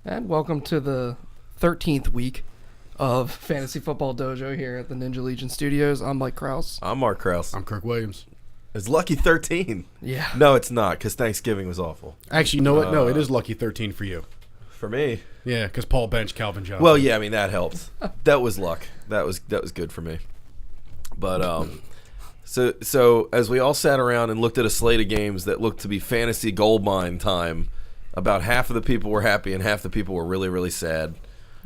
And welcome to the 13th week of Fantasy Football Dojo here at the Ninja Legion Studios. I'm Mike Krause. I'm Mark Krause. I'm Kirk Williams. It's lucky 13. Yeah. No, it's not, because Thanksgiving was awful. Actually, you know what? No, it is lucky 13 for you. For me. Yeah, because Paul benched Calvin Johnson. Well, yeah, I mean, that helped. That was luck. That was good for me. But, so as we all sat around and looked at a slate of games that looked to be fantasy gold mine time, about half of the people were happy and half the people were really, really sad.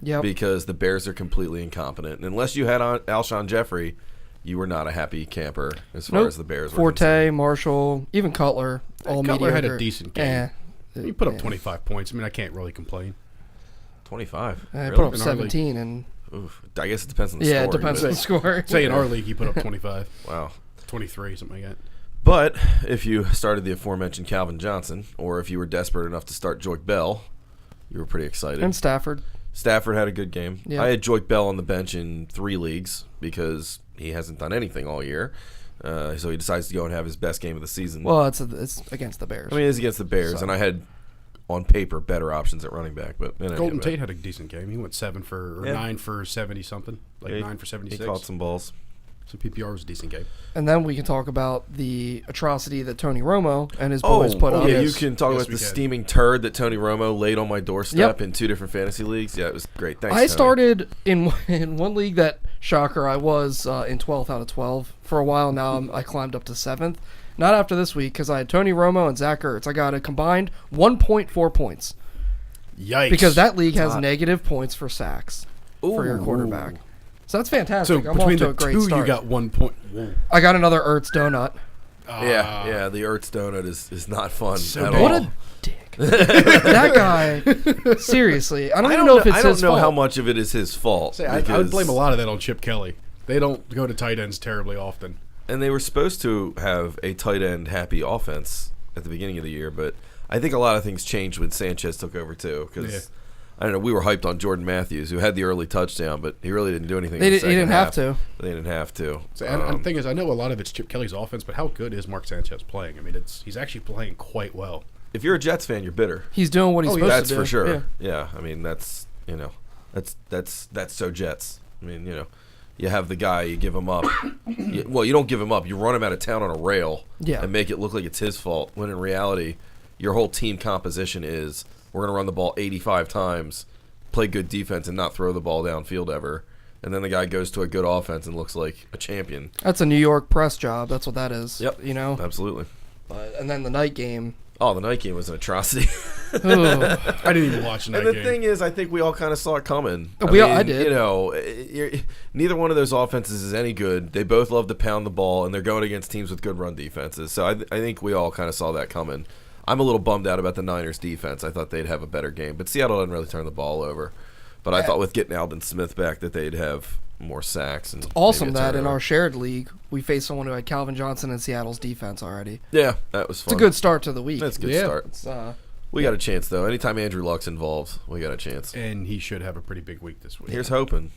Yep. Because the Bears are completely incompetent. And unless you had on Alshon Jeffrey, you were not a happy camper as far as the Bears were Forte, concerned. Marshall, even Cutler, all Cutler mediocre. had a decent game. He put up 25 points. I mean, I can't really complain. 25. He Really? put up In our league. 17. And Oof. I guess it depends on the yeah, score. it depends on the score. Say in our league, he put up 25. Wow. 23, something like that. But if you started the aforementioned Calvin Johnson, or if you were desperate enough to start Joique Bell, you were pretty excited. And Stafford. Stafford had a good game. Yeah. I had Joique Bell on the bench in 3 leagues because he hasn't done anything all year. So he decides to go and have his best game of the season. Well, it's against the Bears. I mean, it's against the Bears, and I had, on paper, better options at running back. But Golden Tate had a decent game. He went 9 for 70-something. Like Yeah, 9 for 76. He caught some balls. So PPR was a decent game. And then we can talk about the atrocity that Tony Romo and his boys put up. Yeah, Yes. you can talk Yes, about we the can. steaming turd that Tony Romo laid on my doorstep Yep. in 2 different fantasy leagues. Yeah, it was great. Thanks, I Tony. started in one league that, shocker, I was in 12th out of 12 for a while. Now I climbed up to 7th. Not after this week because I had Tony Romo and Zach Ertz. I got a combined 1.4 points Yikes. because that league has hot. negative points for sacks for your Ooh. quarterback. So that's fantastic. So I'm off between to the a great two, start. you got 1 point. Whoa. I got another Ertz donut. Yeah, the Ertz donut is not fun So at big. all. What a dick. That guy, seriously. I don't even know if it's I don't his know fault. how much of it is his fault. I would because- blame a lot of that on Chip Kelly. They don't go to tight ends terribly often. And they were supposed to have a tight end happy offense at the beginning of the year, but I think a lot of things changed when Sanchez took over too. Because Yeah. I don't know, we were hyped on Jordan Matthews, who had the early touchdown, but he really didn't do anything. He in the didn't second have half. to. They didn't have to. So, and the thing is, I know a lot of it's Chip Kelly's offense, but how good is Mark Sanchez playing? I mean, he's actually playing quite well. If you're a Jets fan, you're bitter. He's doing what he's supposed That's to do. for sure. Yeah. Yeah, I mean that's so Jets. I mean, you have the guy, you give him up. You don't give him up. You run him out of town on a rail Yeah. and make it look like it's his fault. When in reality, your whole team composition is we're going to run the ball 85 times, play good defense, and not throw the ball downfield ever. And then the guy goes to a good offense and looks like a champion. That's a New York press job. That's what that is. Yep. You know? Absolutely. And then the night game. Oh, the night game was an atrocity. Ooh. I didn't even watch the night And the game. thing is, I think we all kind of saw it coming. I did. Neither one of those offenses is any good. They both love to pound the ball, and they're going against teams with good run defenses. So I think we all kind of saw that coming. I'm a little bummed out about the Niners' defense. I thought they'd have a better game, but Seattle didn't really turn the ball over. But I thought with getting Aldon Smith back that they'd have more sacks. And Awesome maybe a that in turnover. our shared league, we faced someone who had Calvin Johnson in Seattle's defense already. Yeah, that was fun. It's a good start to the week. That's a good Yeah. start. It's, We got a chance, though. Anytime Andrew Luck's involved, we got a chance. And he should have a pretty big week this week. Here's hoping.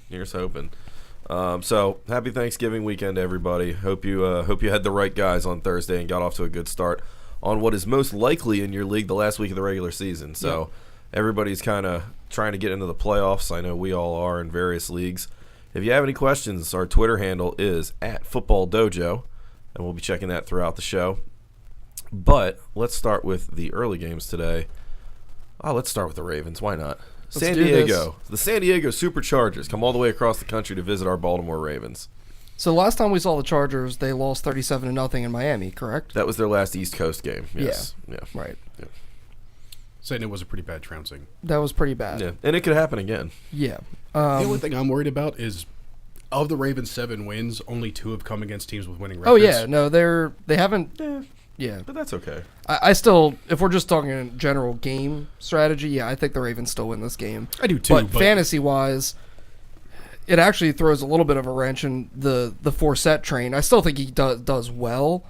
So happy Thanksgiving weekend, everybody. Hope you had the right guys on Thursday and got off to a good start on what is most likely in your league the last week of the regular season. So everybody's kind of trying to get into the playoffs. I know we all are in various leagues. If you have any questions, our Twitter handle is @FootballDojo, and we'll be checking that throughout the show. But let's start with the early games today. Let's start with the Ravens. Why not? San do Diego. The San Diego Superchargers come all the way across the country to visit our Baltimore Ravens. So last time we saw the Chargers, they lost 37-0 in Miami, correct? That was their last East Coast game. Yes. Yeah. Right. Saying it was a pretty bad trouncing. That was pretty bad. Yeah. And it could happen again. Yeah. The only thing I'm worried about is of the Ravens' 7 wins, only 2 have come against teams with winning records. Oh yeah, no, they haven't. Yeah, But that's okay. I still, if we're just talking general game strategy, yeah, I think the Ravens still win this game. I do too. But fantasy wise, it actually throws a little bit of a wrench in the Forsett train. I still think he does well,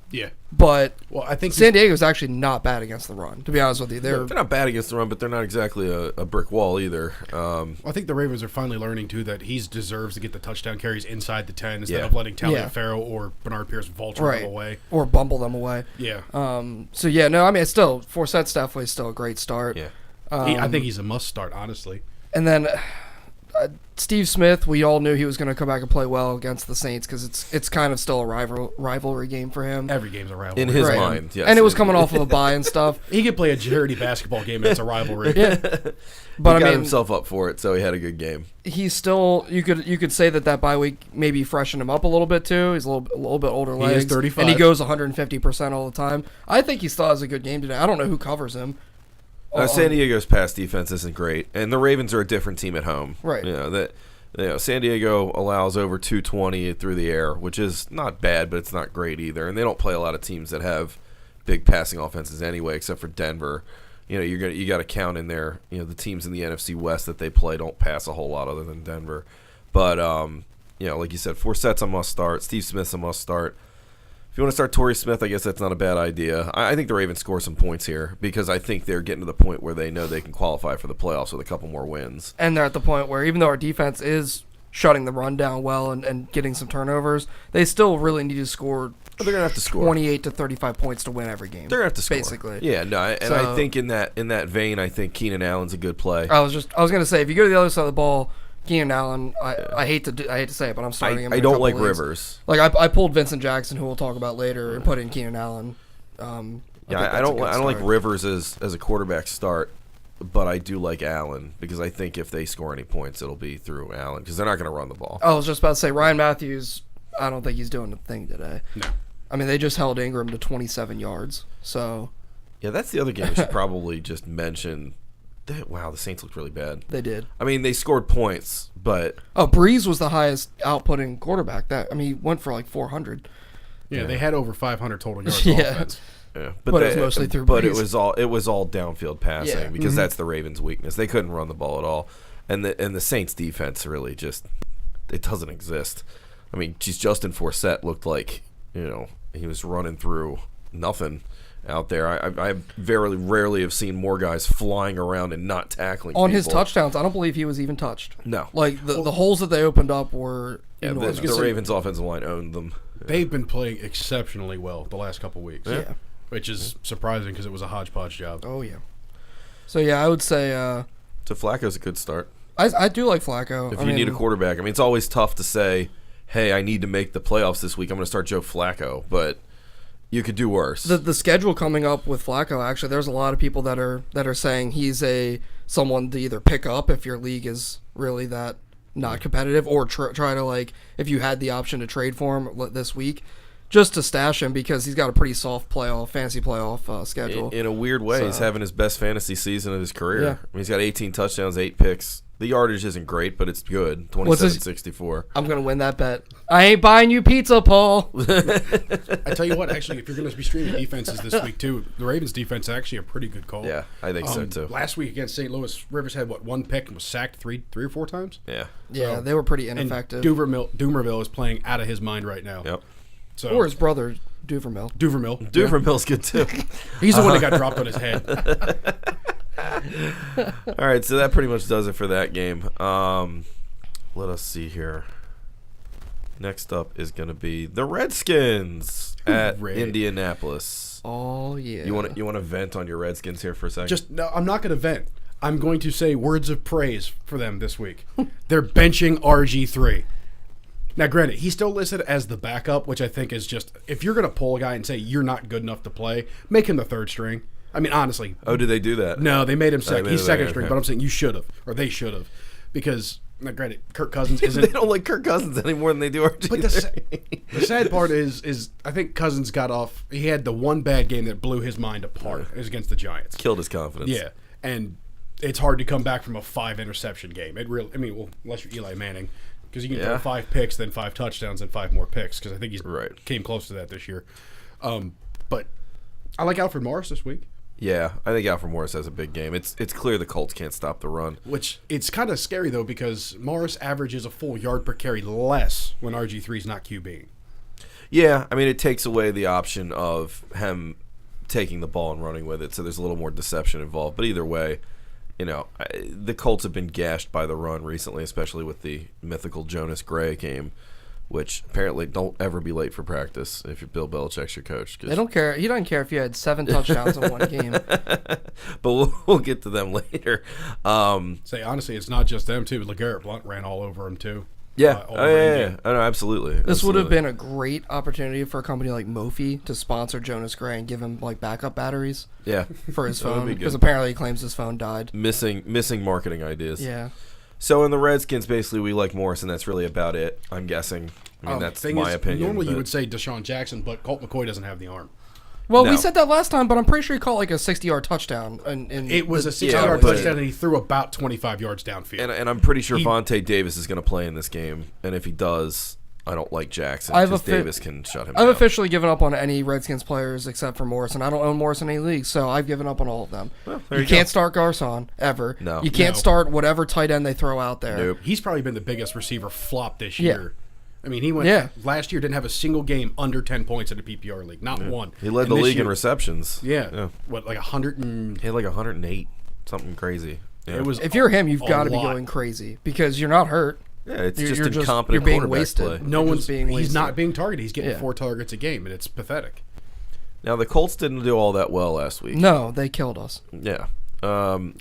yeah. but Well, I think San Diego's actually not bad against the run. To be honest with you, They're not bad against the run, but they're not exactly a brick wall either. I think the Ravens are finally learning too that he deserves to get the touchdown carries inside the 10 instead Yeah. of letting Yeah. Taliaferro or Bernard Pierce vulture right them away. or bumble them away. Yeah. So yeah, no, I mean, it's still Forsett's definitely still a great start. Yeah. I think he's a must start, honestly. And then Steve Smith, we all knew he was going to come back and play well against the Saints because it's kind of still a rivalry game for him. Every game's a rivalry. In his mind, yes. And it was coming off of a bye and stuff. He could play a dirty basketball game and it's a rivalry. Yeah. But he got himself up for it, so he had a good game. He's still, you could say that bye week maybe freshened him up a little bit too. He's a little bit older legs. He is 35. And he goes 150% all the time. I think he still has a good game today. I don't know who covers him. San Diego's pass defense isn't great, and the Ravens are a different team at home. Right. San Diego allows over 220 through the air, which is not bad, but it's not great either. And they don't play a lot of teams that have big passing offenses anyway, except for Denver. You got to count in there. The teams in the NFC West that they play don't pass a whole lot other than Denver. But like you said, Forset's a must start. Steve Smith's a must start. If you want to start Torrey Smith, I guess that's not a bad idea. I think the Ravens score some points here because I think they're getting to the point where they know they can qualify for the playoffs with a couple more wins. And they're at the point where even though our defense is shutting the run down well and getting some turnovers, they still really need to score. But they're gonna have to score 28 to 35 points to win every game. They're gonna have to score, basically. Yeah, no, and I think in that vein, I think Keenan Allen's a good play. I was gonna say if you go to the other side of the ball, Keenan Allen, I hate to say it, but I'm starting him. I don't like Rivers. Like I pulled Vincent Jackson, who we'll talk about later, and put in Keenan Allen. I don't like Rivers as a quarterback start, but I do like Allen because I think if they score any points, it'll be through Allen because they're not going to run the ball. I was just about to say Ryan Matthews. I don't think he's doing the thing today. No. I mean, they just held Ingram to 27 yards. So. Yeah, that's the other game we should probably just mention. Wow, the Saints looked really bad. They did. I mean, they scored points, but Breeze was the highest outputting quarterback. He went for like 400. Yeah, they had over 500 total yards offense. Yeah, but it was mostly through But Breeze. it was all downfield passing because that's the Ravens' weakness. They couldn't run the ball at all, and the Saints' defense really just it doesn't exist. I mean, Justin Forsett looked like he was running through nothing out there. I very rarely have seen more guys flying around and not tackling on people. His touchdowns. I don't believe he was even touched. No, like the holes that they opened up were enormous. The Ravens' offensive line owned them. They've been playing exceptionally well the last couple weeks. Yeah. Which is surprising because it was a hodgepodge job. Oh yeah. So yeah, I would say. So Flacco's a good start. I do like Flacco. If you need a quarterback, I mean, it's always tough to say, "Hey, I need to make the playoffs this week. I'm going to start Joe Flacco," but you could do worse. The schedule coming up with Flacco, actually, there's a lot of people that are saying he's someone to either pick up if your league is really that not competitive, or try to, like, if you had the option to trade for him this week, just to stash him because he's got a pretty soft fantasy playoff schedule. In a weird way, he's having his best fantasy season of his career. Yeah. I mean, he's got 18 touchdowns, 8 picks. The yardage isn't great, but it's good. 27-64. I'm going to win that bet. I ain't buying you pizza, Paul. I tell you what, actually, if you're going to be streaming defenses this week, too, the Ravens' defense is actually a pretty good call. Yeah, I think so, too. Last week against St. Louis, Rivers had, one pick and was sacked three or four times? Yeah. Yeah, they were pretty ineffective. And Doomerville is playing out of his mind right now. Yep. So, or his brother, Duvermill. Duvermill's good, too. He's the one that got dropped on his head. All right, so that pretty much does it for that game. Let us see here. Next up is going to be the Redskins at Indianapolis. Oh yeah. You want to vent on your Redskins here for a second? No, I'm not going to vent. I'm going to say words of praise for them this week. They're benching RG3. Now, granted, he's still listed as the backup, which I think is just, if you're going to pull a guy and say you're not good enough to play, make him the third string. I mean, honestly. Oh, did they do that? No, they made him second. He's second string, okay. but I'm saying you should have, or they should have, because, now, granted, Kirk Cousins isn't. They don't like Kirk Cousins any more than they do RG3. But the sad part is I think Cousins got off. He had the one bad game that blew his mind apart. It was against the Giants. Killed his confidence. Yeah, and it's hard to come back from a 5 interception game. It really, unless you're Eli Manning, because you can throw 5 picks, then 5 touchdowns, and 5 more picks. Because I think he's came close to that this year. But I like Alfred Morris this week. Yeah, I think Alfred Morris has a big game. It's clear the Colts can't stop the run. Which, it's kind of scary, though, because Morris averages a full yard per carry less when RG3's not QBing. Yeah, I mean, it takes away the option of him taking the ball and running with it, so there's a little more deception involved. But either way, the Colts have been gashed by the run recently, especially with the mythical Jonas Gray game. which apparently don't ever be late for practice if you're Bill Belichick's your coach. They don't care. He doesn't care if you had 7 touchdowns in one game. But we'll get to them later. Say, honestly, it's not just them, too. LeGarrette Blount ran all over him, too. Yeah. All Yeah. Oh, no, absolutely. This would have been a great opportunity for a company like Mophie to sponsor Jonas Gray and give him like backup batteries for his That would phone, be good. because apparently he claims his phone died. Missing marketing ideas. Yeah. So in the Redskins, basically, we like Morrison. That's really about it, I'm guessing. I mean, that's my opinion. Normally but- you would say Deshaun Jackson, but Colt McCoy doesn't have the arm. Well, No. we said that last time, but I'm pretty sure he caught like a 60-yard touchdown. It was a 60-yard Yeah, but- touchdown, and he threw about 25 yards downfield. And I'm pretty sure Vontae Davis is going to play in this game. And if he does, I don't like Jackson I've because offi- Davis can shut him I've down. officially given up on any Redskins players except for Morrison. I don't own Morrison in any league, so I've given up on all of them. Well, you can't start Garcon ever. No. You can't No. start whatever tight end they throw out there. Nope. He's probably been the biggest receiver flop this Yeah. year. I mean, he went last year, didn't have a single game under 10 points in the PPR league. Not one. He led And the this league in year- receptions. Yeah. What, like 100 and... He had like 108, something crazy. Yeah. It was If you're him, you've a got to be lot. going crazy because you're not hurt. Yeah, it's You're just just- incompetent you're being quarterback wasted. play. No You're one's just being He's wasted. not being targeted. He's getting Yeah. 4 targets a game, and it's pathetic. Now, the Colts didn't do all that well last week. No, they killed us. Yeah. I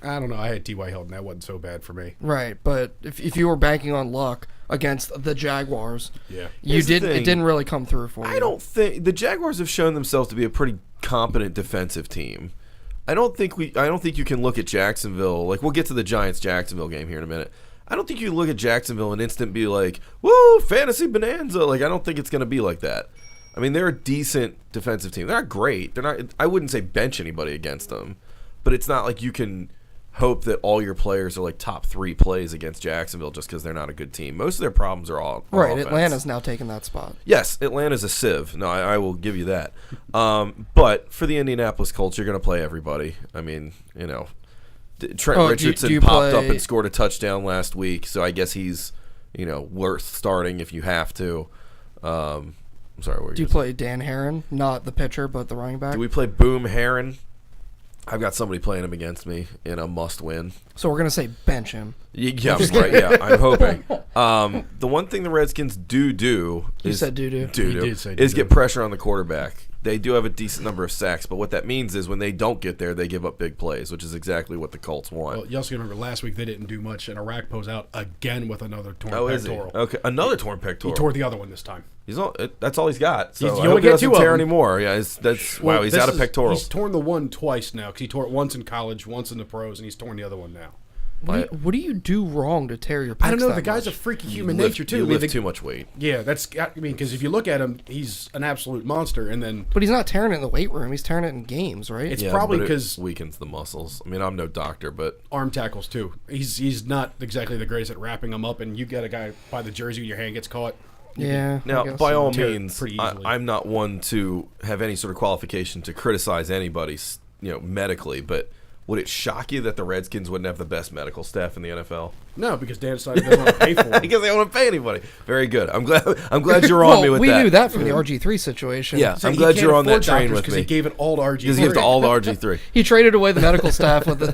don't know. I had T.Y. Hilton. That wasn't so bad for me. Right, but if you were banking on luck against the Jaguars, Yeah. Here's the it thing. didn't really come through for you. I don't think the Jaguars have shown themselves to be a pretty competent defensive team. I don't think you can look at Jacksonville, like we'll get to the Giants Jacksonville game here in a minute. I don't think you can look at Jacksonville and instant be like, "Woo, fantasy bonanza." Like I don't think it's going to be like that. I mean, they're a decent defensive team. They're not great. They're not I wouldn't say bench anybody against them. But it's not like you can hope that all your players are like top 3 plays against Jacksonville just because they're not a good team. Most of their problems are all Right, offense. Atlanta's now taking that spot. Yes, Atlanta's a sieve. No, I will give you that. But for the Indianapolis Colts, you're going to play everybody. I mean, you know, Trent Richardson do you popped up play- and scored a touchdown last week, so I guess he's, you know, worth starting if you have to. I'm sorry, what were Do you gonna play Dan Herron, not the pitcher, but the running back? say? Do we play Boom Heron? I've got somebody playing him against me in a must-win. So we're gonna say bench him. Yeah, right. Yeah, I'm hoping. The one thing the Redskins do You is said doo-doo. He did say is doo-doo. get pressure on the quarterback. They do have a decent number of sacks, but what that means is when they don't get there, they give up big plays, which is exactly what the Colts want. Well, you also remember last week they didn't do much, and Arakpo's out again with another torn Oh, is he? pectoral. Okay, another torn He pectoral. tore the other one this time. That's all he's got. So He's- you I only hope he get doesn't 2 of tear them. anymore. Yeah, wow. He's This out of is- pectorals. He's torn the one twice now because he tore it once in college, once in the pros, and he's torn the other one now. What do you do wrong to tear your pecs I don't know. that The guy's much? a freaky You human lift- nature too. You I mean, lift the- too much weight. Yeah, because if you look at him, he's an absolute monster, and then But he's not tearing it in the weight room. He's tearing it in games, right? It's Yeah, probably but it 'cause- weakens the muscles. I mean, I'm no doctor, but arm tackles too. He's not exactly the greatest at wrapping them up, and you get a guy by the jersey, your hand gets caught. yeah. I now, guess by so. all Tear it means, pretty easily. I'm not one to have any sort of qualification to criticize anybody, medically. But would it shock you that the Redskins wouldn't have the best medical staff in the NFL? No, because Dan decided he doesn't want to pay for him. Because they don't want to pay anybody. Very good. I'm glad you're on Well, me with we that. knew that from the RG3 situation. Yeah, So I'm he glad can't you're on that afford train doctors with 'cause me. he gave it all to RG3. Because he gives to all the RG3. He traded away the medical staff with the.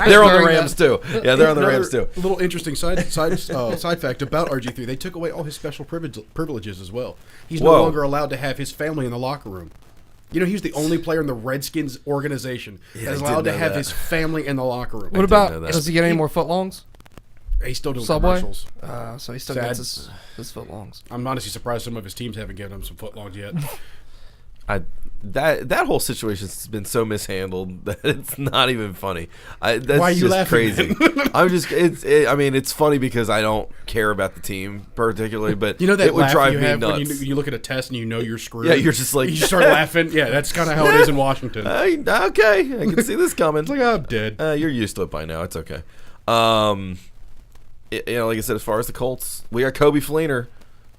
They're on the during Rams that- too. Yeah, they're on the Rams too. Little interesting side fact about RG3: they took away all his special privileges as well. He's no Whoa. longer allowed to have his family in the locker room. You know, he's the only player in the Redskins organization Yeah, that I is did allowed to know have that. his family in the locker room. What know about? that. Does he get any more footlongs? He's still doing Subway. commercials. So he still Sad. gets his footlongs. I'm honestly surprised some of his teams haven't given him some footlongs yet. That whole situation has been so mishandled that it's not even funny. That's Why are you just laughing, crazy. then? I'm just. I mean, it's funny because I don't care about the team particularally, but You know that it would laugh drive you me have nuts. when you look at a test and you know you're screwed. Yeah, you're just like- you start laughing. Yeah, that's kind of how it is in Washington. Okay, I can see this coming. It's like, oh, I'm dead. You're used to it by now. It's okay. Like I said, as far as the Colts, we got Kobe Fleener.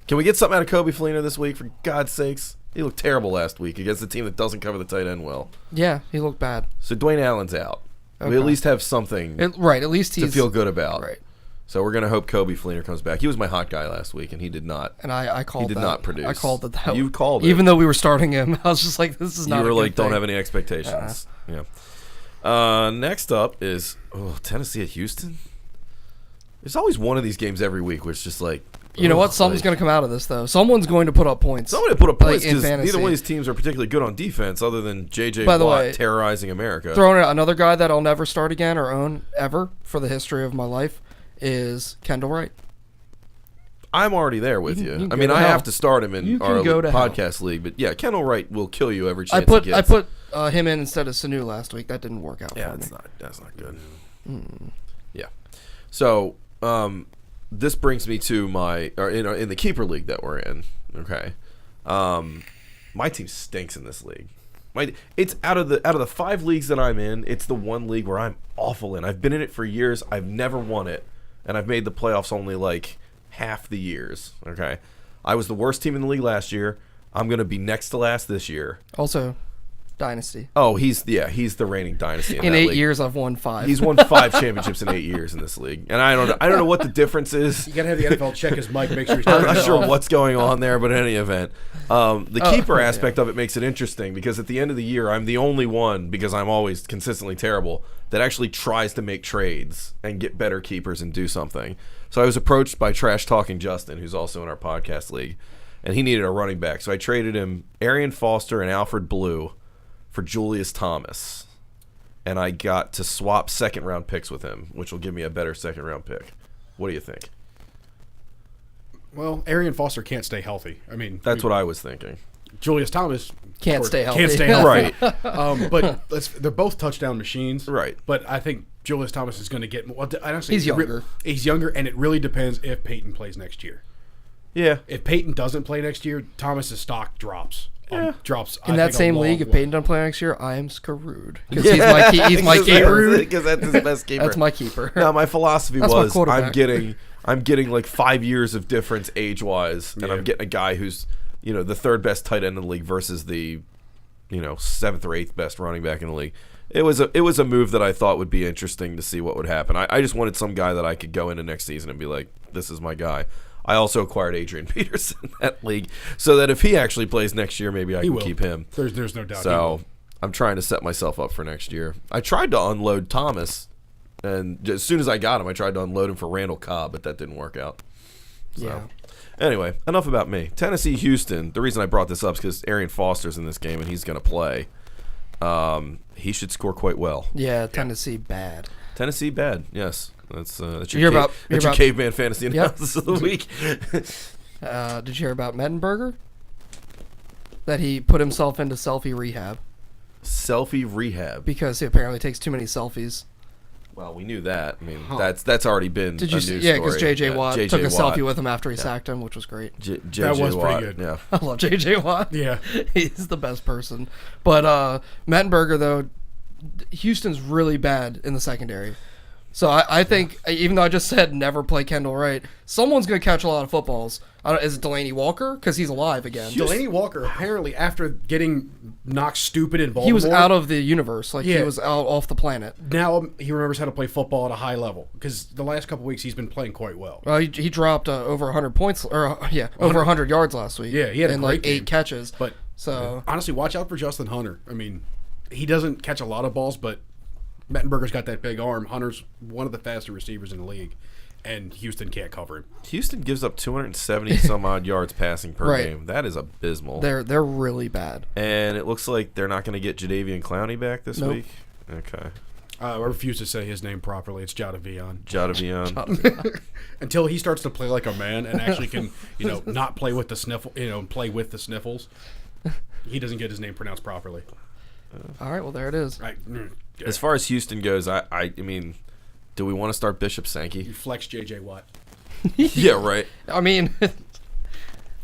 Can we get something out of Kobe Fleener this week? For God's sakes, he looked terrible last week against a team that doesn't cover the tight end well. Yeah, he looked bad. So Dwayne Allen's out. We Okay. at least have something Right, at least to he's feel good about. Right, So we're gonna hope Kobe Fleener comes back. He was my hot guy last week, and he did not. and I called. He did that. not produce. I called it that. You called it. even though we were starting him. I was just like, this is not. You were a good like, don't thing. have any expectations. Yeah. Next up is Tennessee at Houston. There's always one of these games every week where it's just like You know what? Something's going to come out of this, though. Someone's going to put up points. Somebody put up points in because neither fantasy. one of these teams are particularly good on defense, other than J.J. By the Watt way, terrorizing America. Throwing out another guy that I'll never start again or own ever for the history of my life is Kendall Wright. I'm already there with You you. can I go mean, to I hell. have to start him You in can our go to hell. podcast league, but yeah, Kendall Wright will kill you every I chance he put gets. him in instead of Sanu last week. That didn't work out Yeah, for me. that's not good. Yeah. So, this brings me to in the keeper league that we're in. Okay. My team stinks in this league. It's out of the 5 leagues that I'm in, it's the one league where I'm awful in. I've been in it for years. I've never won it, and I've made the playoffs only like half the years. Okay. I was the worst team in the league last year. I'm going to be next to last this year. Also, Dynasty. Oh, he's the reigning dynasty in In that 8 league. years, I've won 5. He's won 5 championships in 8 years in this league, and I don't know what the difference is. You got to have the NFL check his mic, make sure he's I'm turning not it sure off. what's going on there, but in any event, the keeper yeah. aspect of it makes it interesting because at the end of the year, I'm the only one, because I'm always consistently terrible, that actually tries to make trades and get better keepers and do something. So I was approached by Trash Talking Justin, who's also in our podcast league, and he needed a running back. So I traded him Arian Foster and Alfred Blue for Julius Thomas, and I got to swap second-round picks with him, which will give me a better second-round pick. What do you think? Well, Arian Foster can't stay healthy. I mean, That's what I was thinking. Julius Thomas Can't stay healthy. Can't stay healthy. Right. But they're both touchdown machines. Right. But I think Julius Thomas is going to get more. Honestly, He's younger. He's younger, and it really depends if Peyton plays next year. Yeah. If Peyton doesn't play next year, Thomas's stock drops. Drops In I that think, a same long league, if way. Peyton doesn't play next year, I am screwed. Because he's my keeper. Because that's his best keeper. That's my keeper. No, my philosophy That's my was quarterback. I'm getting like 5 years of difference age-wise, and Yeah. I'm getting a guy who's, the third best tight end in the league versus the, 7th or 8th best running back in the league. It was a move that I thought would be interesting to see what would happen. I just wanted some guy that I could go into next season and be like, this is my guy. I also acquired Adrian Peterson in that league, so that if he actually plays next year, maybe I can will. keep him. There's no doubt. he So will. I'm trying to set myself up for next year. I tried to unload Thomas, and as soon as I got him, I tried to unload him for Randall Cobb, but that didn't work out. So. Yeah. Anyway, enough about me. Tennessee, Houston. The reason I brought this up is because Arian Foster's in this game, and he's going to play. He should score quite well. Yeah, Tennessee bad. Tennessee, bad. Yes. That's you hear about- that's your caveman fantasy analysis of the week. Did you hear about Mettenberger? That he put himself into selfie rehab Selfie rehab. because he apparently takes too many selfies. Well, we knew that. I mean, that's already been Did a you news see? Yeah, because story. J.J. Watt J.J. took a Watt. selfie with him after he sacked him, which was great. J.J. That was pretty Watt, good. Yeah. I love J.J. Watt. Yeah. He's the best person. But Mettenberger, though, Houston's really bad in the secondary. So I think, even though I just said never play Kendall Wright, someone's going to catch a lot of footballs. Is it Delaney Walker? Because he's alive again. Delaney Walker, apparently, after getting knocked stupid in Baltimore, He was out of the universe. Like, Yeah. he was out off the planet. now he remembers how to play football at a high level because the last couple weeks he's been playing quite well. He dropped over 100 points, over 100 yards last week. Yeah, he had a and great like 8 game. catches. But So honestly, watch out for Justin Hunter. I mean, he doesn't catch a lot of balls, but Mettenberger's got that big arm. Hunter's one of the faster receivers in the league, and Houston can't cover him. Houston gives up 270 some odd yards passing per Right. game. That is abysmal. they're really bad. And it looks like they're not going to get Jadeveon Clowney back this Nope. week. Okay. I refuse to say his name properly. It's Jadavion. Jadeveon. Until he starts to play like a man and actually can, not play with the play with the sniffles. He doesn't get his name pronounced properly. All right, well, there it is. As far as Houston goes, I mean, do we want to start Bishop Sankey? You flex J.J. Watt. Yeah, right. I mean,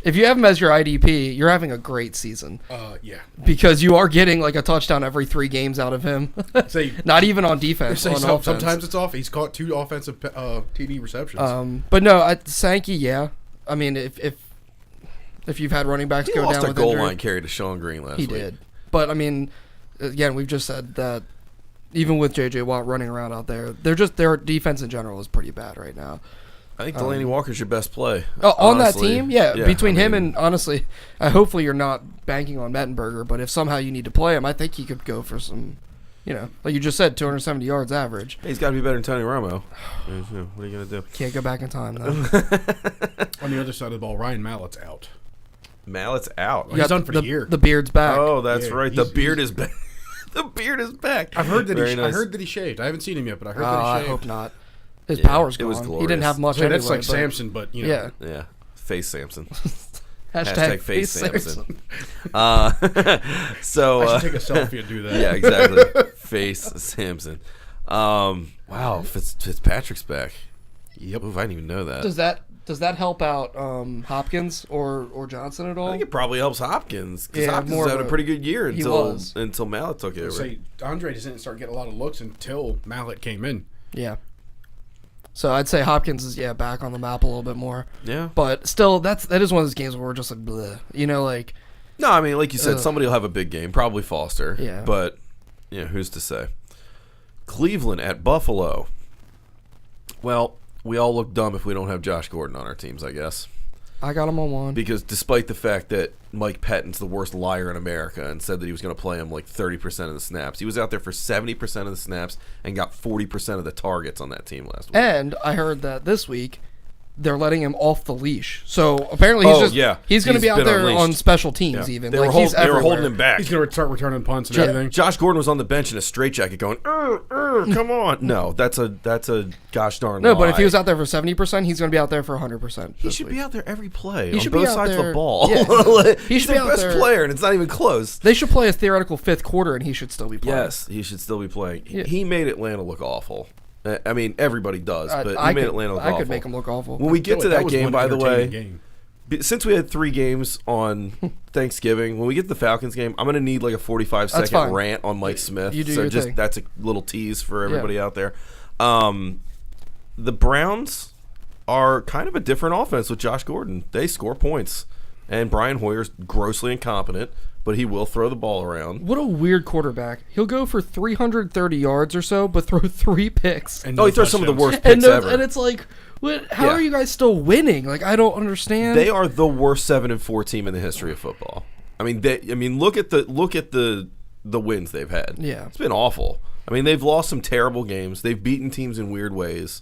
if you have him as your IDP, you're having a great season Yeah. because you are getting like a touchdown every 3 games out of him. Say, Not even on defense. say On offense. sometimes it's off. He's caught 2 offensive TD receptions. But no, Sankey, yeah. I mean, if you've had running backs He go lost down a with goal injury, line carry to Sean Green last he week. did. But I mean, again, we've just said that even with J.J. Watt running around out there, their defense in general is pretty bad right now. I think Delaney Walker's your best play. On that honestly. team, yeah. Between him mean, and honestly, hopefully you're not banking on Mettenberger. But if somehow you need to play him, I think he could go for some Like you just said, 270 yards average. Hey, he's got to be better than Tony Romo. What are you going to do? Can't go back in time, though. On the other side of the ball, Ryan Mallett's out. Mallett's out. He's done for the year. The beard's back. Oh, that's Yeah, right. The beard is back. The beard is back. I've heard that Very nice. I heard that he shaved. I haven't seen him yet, but I heard that I he shaved. hope not. His power's it gone. was He glorious. didn't have much So anyway. that's like but- Samson, but Yeah. Yeah. Face Samson. Hashtag face Samson. So I should take a selfie and do that. yeah, exactly. Face Samson. Wow, Fitzpatrick's back. Yep. Oof, I didn't even know that. Does that help out Hopkins or Johnson at all? I think it probably helps Hopkins because Yeah, Hopkins more was of having a a- pretty good year he until was. Mallet took it over. Say Andre didn't start getting a lot of looks until Mallett came in. Yeah. So I'd say Hopkins is back on the map a little bit more. Yeah. But still, that is one of those games where we're just like, bleh. Like. No, I mean, like you said, somebody will have a big game, probably Foster. Yeah. But, who's to say? Cleveland at Buffalo. Well, we all look dumb if we don't have Josh Gordon on our teams, I guess. I got him on one. Because despite the fact that Mike Pettine's the worst liar in America and said that he was going to play him like 30% of the snaps, he was out there for 70% of the snaps and got 40% of the targets on that team last week. And I heard that this week they're letting him off the leash. So apparently he's going to be out been there unleashed. on special teams even. They Like, were he's they were everywhere. holding him back. He's going to start returning punts and everything. Josh Gordon was on the bench in a straitjacket going, come on. No, that's a gosh darn No, lie. but if he was out there for 70%, he's going to be out there for 100%. He should be out there every play on should be both out sides of the there- ball. yeah. He's should be their out best there- player, and it's not even close. They should play a theoretical fifth quarter, and he should still be playing. Yes, he should still be playing. Yeah. He made Atlanta look awful. I mean, everybody does, but I he made could- Atlanta look I awful. could make him look awful. When we get to that was game, one by the way, entertaining game. since we had 3 games on Thanksgiving, when we get to the Falcons game, I'm going to need like a 45-second fine. rant on Mike Smith. You do so your just thing. that's a little tease for everybody out there. The Browns are kind of a different offense with Josh Gordon. They score points, and Brian Hoyer's grossly incompetent, but he will throw the ball around. What a weird quarterback. He'll go for 330 yards or so, but throw 3 picks. And Oh, he no throws some of the touchdowns. worst picks And ever. it's like, how Yeah. are you guys still winning? Like, I don't understand. They are the worst 7-4 team in the history of football. I mean, look at the wins they've had. Yeah. It's been awful. I mean, they've lost some terrible games. They've beaten teams in weird ways.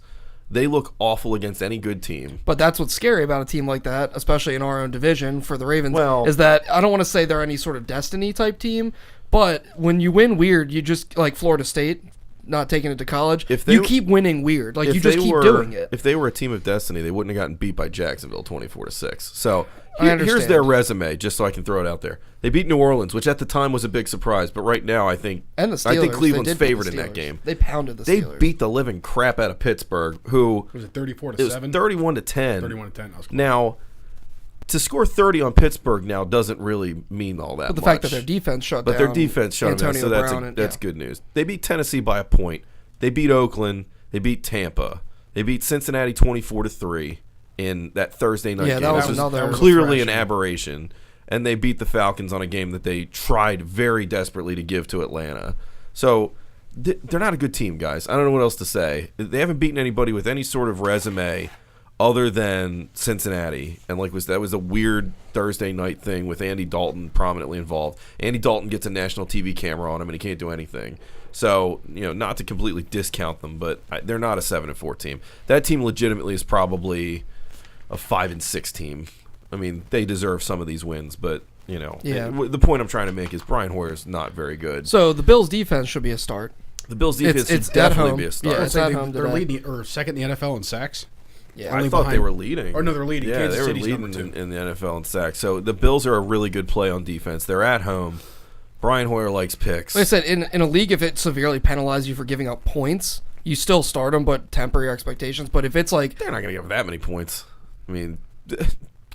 They look awful against any good team. But that's what's scary about a team like that, especially in our own division for the Ravens, Well- is that I don't want to say they're any sort of destiny type team, but when you win weird, you just, like Florida State, not taking it to college, you keep winning weird. Like, you just keep doing it. If they were a team of destiny, they wouldn't have gotten beat by Jacksonville 24-6. So I here's understand. their resume, just so I can throw it out there. They beat New Orleans, which at the time was a big surprise, but right now I think And the Steelers. I think They Cleveland's did beat the favored in that Steelers. game. They pounded the They Steelers. beat the living crap out of Pittsburgh, who Was it 34 it to was 7? 31-10. 31 to 10. That was close. Now, to score 30 on Pittsburgh now doesn't really mean all that But the much. fact that their defense shut down. But their defense shut them down, Antonio so that's Brown and- that's yeah. good news. They beat Tennessee by a point. They beat Oakland. They beat Tampa. They beat Cincinnati 24-3 in that Thursday night Yeah, game. that was which another- clearly an thrashing. aberration. And they beat the Falcons on a game that they tried very desperately to give to Atlanta. So they're not a good team, guys. I don't know what else to say. They haven't beaten anybody with any sort of resume other than Cincinnati. And that was a weird Thursday night thing with Andy Dalton prominently involved. Andy Dalton gets a national TV camera on him and he can't do anything. So, not to completely discount them, but they're not a 7-4 team. That team legitimately is probably a 5-6 team. I mean, they deserve some of these wins, but, Yeah. the point I'm trying to make is Brian Hoyer's not very good. So the Bills' defense should be a start. The Bills' defense it's should at definitely home. be a start. Yeah, I'd it's say at home they're today. leading or second in the NFL in sacks. Yeah. I only thought they behind- were leading. Or no, they're leading. Yeah, Kansas they were City's leading number 2. in the NFL in sacks. So the Bills are a really good play on defense. They're at home. Brian Hoyer likes picks. Like I said, in a league, if it severely penalizes you for giving up points, you still start them, but temper your expectations. But if it's like, They're not going to give up that many points. I mean,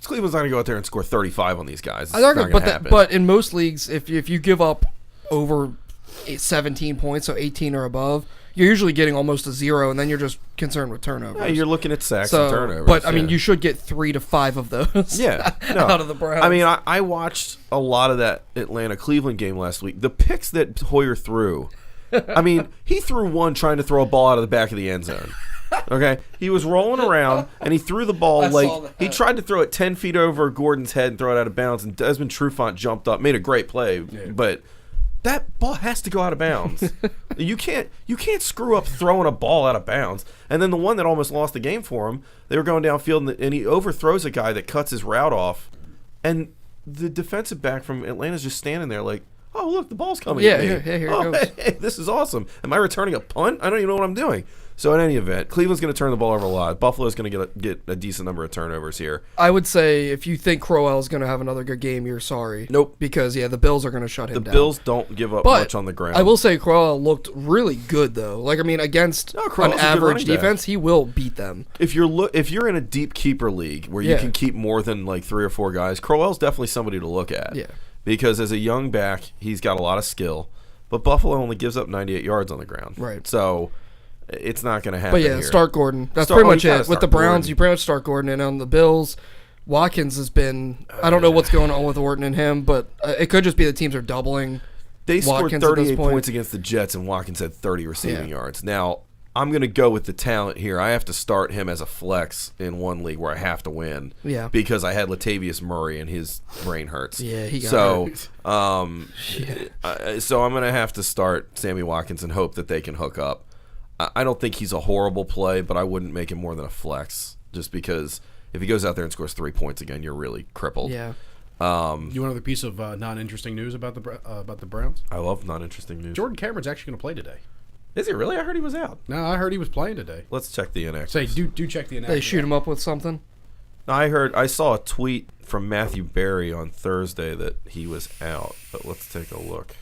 Cleveland's not going to go out there and score 35 on these guys. It's not going to happen. but in most leagues, if you give up over 17 points, so 18 or above, you're usually getting almost a 0, and then you're just concerned with turnovers. Yeah, you're looking at sacks so, and turnovers. but I mean, yeah. you should get 3 to 5 of those. Yeah, no. out of the Browns. I mean, I watched a lot of that Atlanta-Cleveland game last week. The picks that Hoyer threw, I mean, he threw one trying to throw a ball out of the back of the end zone. Okay, he was rolling around and he threw the ball I saw like that. he tried to throw it 10 feet over Gordon's head and throw it out of bounds. And Desmond Trufant jumped up, made a great play, but that ball has to go out of bounds. You can't screw up throwing a ball out of bounds. And then the one that almost lost the game for him, they were going downfield and he overthrows a guy that cuts his route off, and the defensive back from Atlanta's just standing there like, oh look, the ball's coming. Yeah, at me. here it oh, goes. Hey, this is awesome. Am I returning a punt? I don't even know what I'm doing. So in any event, Cleveland's going to turn the ball over a lot. Buffalo's going to get a decent number of turnovers here. I would say if you think Crowell's going to have another good game, you're sorry. Nope. Because, the Bills are going to shut him down. The Bills don't give up much on the ground. I will say Crowell looked really good, though. Like, I mean, against Crowell's an a good average running back. defense, he will beat them. If you're in a deep keeper league where you can keep more than like 3 or 4 guys, Crowell's definitely somebody to look at. Yeah. Because as a young back, he's got a lot of skill, but Buffalo only gives up 98 yards on the ground. Right. So it's not going to happen. But yeah, here. start Gordon. That's Start- pretty oh, much you gotta it. With start the Browns, Gordon. you pretty much start Gordon. And on the Bills, Watkins has been, I don't know what's going on with Orton and him, but it could just be the teams are doubling. They scored Watkins at this 38 point. points against the Jets, and Watkins had 30 receiving yards. Now, I'm going to go with the talent here. I have to start him as a flex in one league where I have to win. Yeah. Because I had Latavius Murray and his brain hurts. Yeah, he got hurt. hurt. So I'm going to have to start Sammy Watkins and hope that they can hook up. I don't think he's a horrible play, but I wouldn't make him more than a flex just because if he goes out there and scores 3 points again, you're really crippled. Yeah. You want another piece of non-interesting news about the Browns? I love non-interesting news. Jordan Cameron's actually going to play today. Is he really? I heard he was out. No, I heard he was playing today. Let's check the inactives. Say, do check the inactives. They shoot him up with something. I saw a tweet from Matthew Berry on Thursday that he was out, but let's take a look.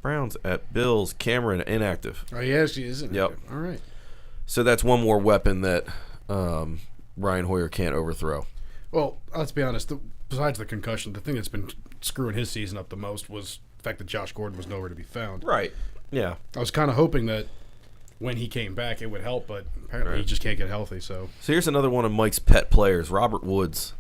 Browns at Bills. Cameron inactive. Oh, yeah, she is. Yep. All right. So that's one more weapon that Ryan Hoyer can't overthrow. Well, let's be honest. Besides the concussion, the thing that's been screwing his season up the most was the fact that Josh Gordon was nowhere to be found. Right. Yeah. I was kind of hoping that when he came back it would help, but apparently he just can't get healthy. So here's another one of Mike's pet players, Robert Woods.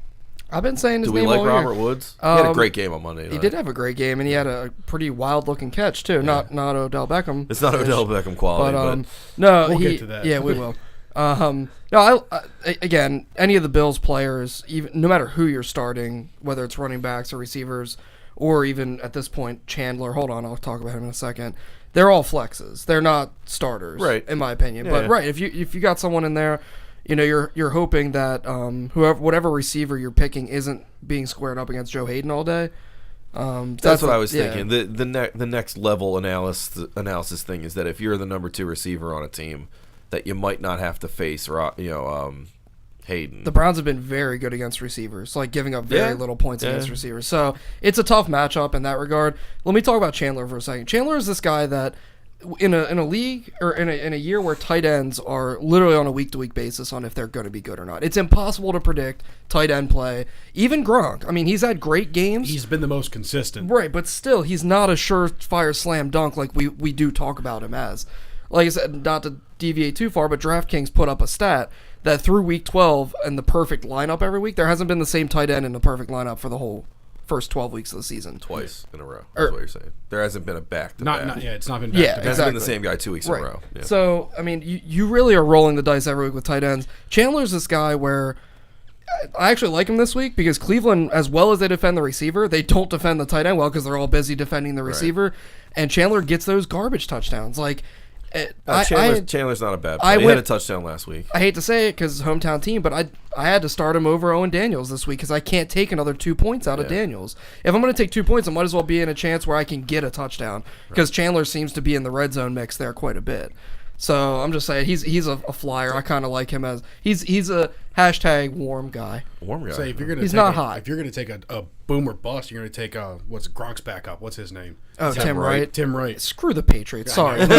I've been saying his Do we name like all Robert year. Woods? He had a great game on Monday night. He did have a great game, and he had a pretty wild-looking catch, too. Not Odell Beckham. It's not Odell Beckham quality, but no, We'll get to that. Yeah, we will. No, again, any of the Bills players, even no matter who you're starting, whether it's running backs or receivers, or even at this point Chandler. Hold on, I'll talk about him in a second. They're all flexes. They're not starters, right? In my opinion, Yeah. but right, if you got someone in there, you're hoping that whatever receiver you're picking isn't being squared up against Joe Hayden all day. That's what I was thinking. The next level analysis thing is that if you're the number 2 receiver on a team, that you might not have to face Hayden. The Browns have been very good against receivers, like giving up very little points against receivers. So it's a tough matchup in that regard. Let me talk about Chandler for a second. Chandler is this guy that in a league or in a year where tight ends are literally on a week-to-week basis on if they're going to be good or not. It's impossible to predict tight end play. Even Gronk. I mean, he's had great games. he's been the most consistent. Right, but still, he's not a surefire slam dunk like we do talk about him as. Like I said, not to deviate too far, but DraftKings put up a stat that through week 12 and the perfect lineup every week, there hasn't been the same tight end in the perfect lineup for the whole first 12 weeks of the season. Twice in a row. That's what you're saying. There hasn't been a back-to-back. It's not been back Yeah, to back. It hasn't been the exactly. same guy 2 weeks Right. in a row. Yeah. So, I mean, you really are rolling the dice every week with tight ends. Chandler's this guy where I actually like him this week because Cleveland, as well as they defend the receiver, they don't defend the tight end well because they're all busy defending the receiver. And Chandler gets those garbage touchdowns. Like, Chandler's not a bad player. He had a touchdown last week. I hate to say it because hometown team, but I had to start him over Owen Daniels this week because I can't take another 2 points out of Daniels. If I'm going to take 2 points, I might as well be in a chance where I can get a touchdown because Chandler seems to be in the red zone mix there quite a bit. So I'm just saying he's a flyer. I kind of like him as he's a hashtag warm guy. Warm guy. Say if you're gonna He's take not hot. If you're gonna take a boom or bust, you're gonna take what's Gronk's backup? What's his name? Oh, Tim Wright. Tim Wright. Screw the Patriots. Sorry. No,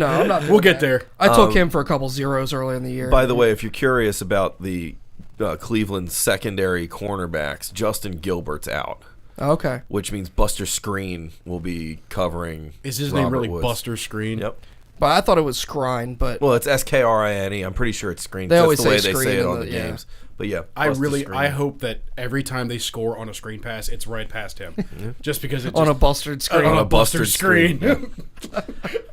I'm not. We'll get there. I took him for a couple zeros earlier in the year. By the way, if you're curious about the Cleveland secondary cornerbacks, Justin Gilbert's out. Okay. Which means Buster Screen will be covering. Is his Robert name really Woods. Buster Screen? Yep. But I thought it was Skrine, but Well, it's Skrini. I'm pretty sure it's Screen. They That's always the way say they Screen say it in on the- the yeah. games. But yeah, I Buster Screen. hope that every time they score on a screen pass, it's right past him. Just because it on a just, busted screen. on a busted buster screen.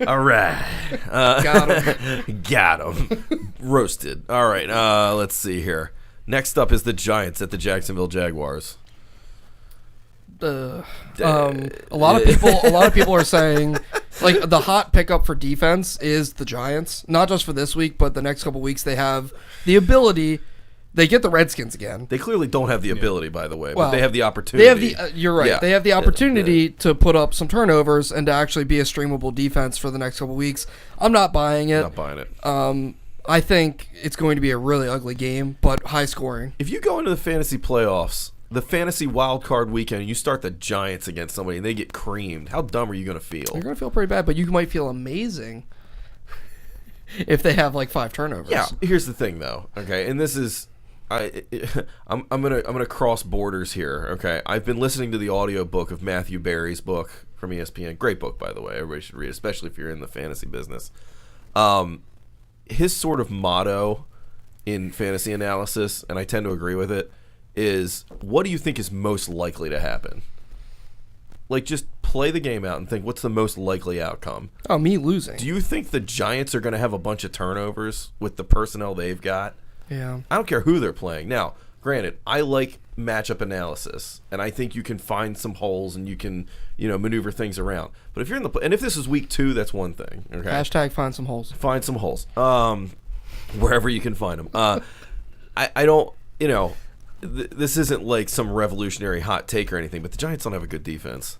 All right. Got him. Got him. Roasted. All right. Let's see here. Next up is the Giants at the Jacksonville Jaguars. A lot of people are saying like the hot pickup for defense is the Giants, not just for this week, but the next couple weeks they have the ability. They get the Redskins again. They clearly don't have the ability, by the way, Well, but they have the opportunity. They have the you're right. Yeah. They have the opportunity to put up some turnovers and to actually be a streamable defense for the next couple weeks. I'm not buying it. Not buying it. I think it's going to be a really ugly game, but high scoring. If you go into the fantasy playoffs, the fantasy wild card weekend, and you start the Giants against somebody and they get creamed, how dumb are you going to feel? You're going to feel pretty bad, but you might feel amazing if they have like 5 turnovers. Yeah. Here's the thing, though. Okay, and this is. I'm gonna cross borders here. Okay, I've been listening to the audiobook of Matthew Berry's book from ESPN. Great book, by the way. Everybody should read it, especially if you're in the fantasy business. His sort of motto in fantasy analysis, and I tend to agree with it, is what do you think is most likely to happen? Like, just play the game out and think, what's the most likely outcome? Oh, me losing. Do you think the Giants are going to have a bunch of turnovers with the personnel they've got? Yeah. I don't care who they're playing. Now, granted, I like matchup analysis, and I think you can find some holes and you can, maneuver things around. But if you're in and if this is week 2, that's one thing. Okay. Hashtag find some holes. Find some holes. Wherever you can find them. I don't. This isn't like some revolutionary hot take or anything, but the Giants don't have a good defense.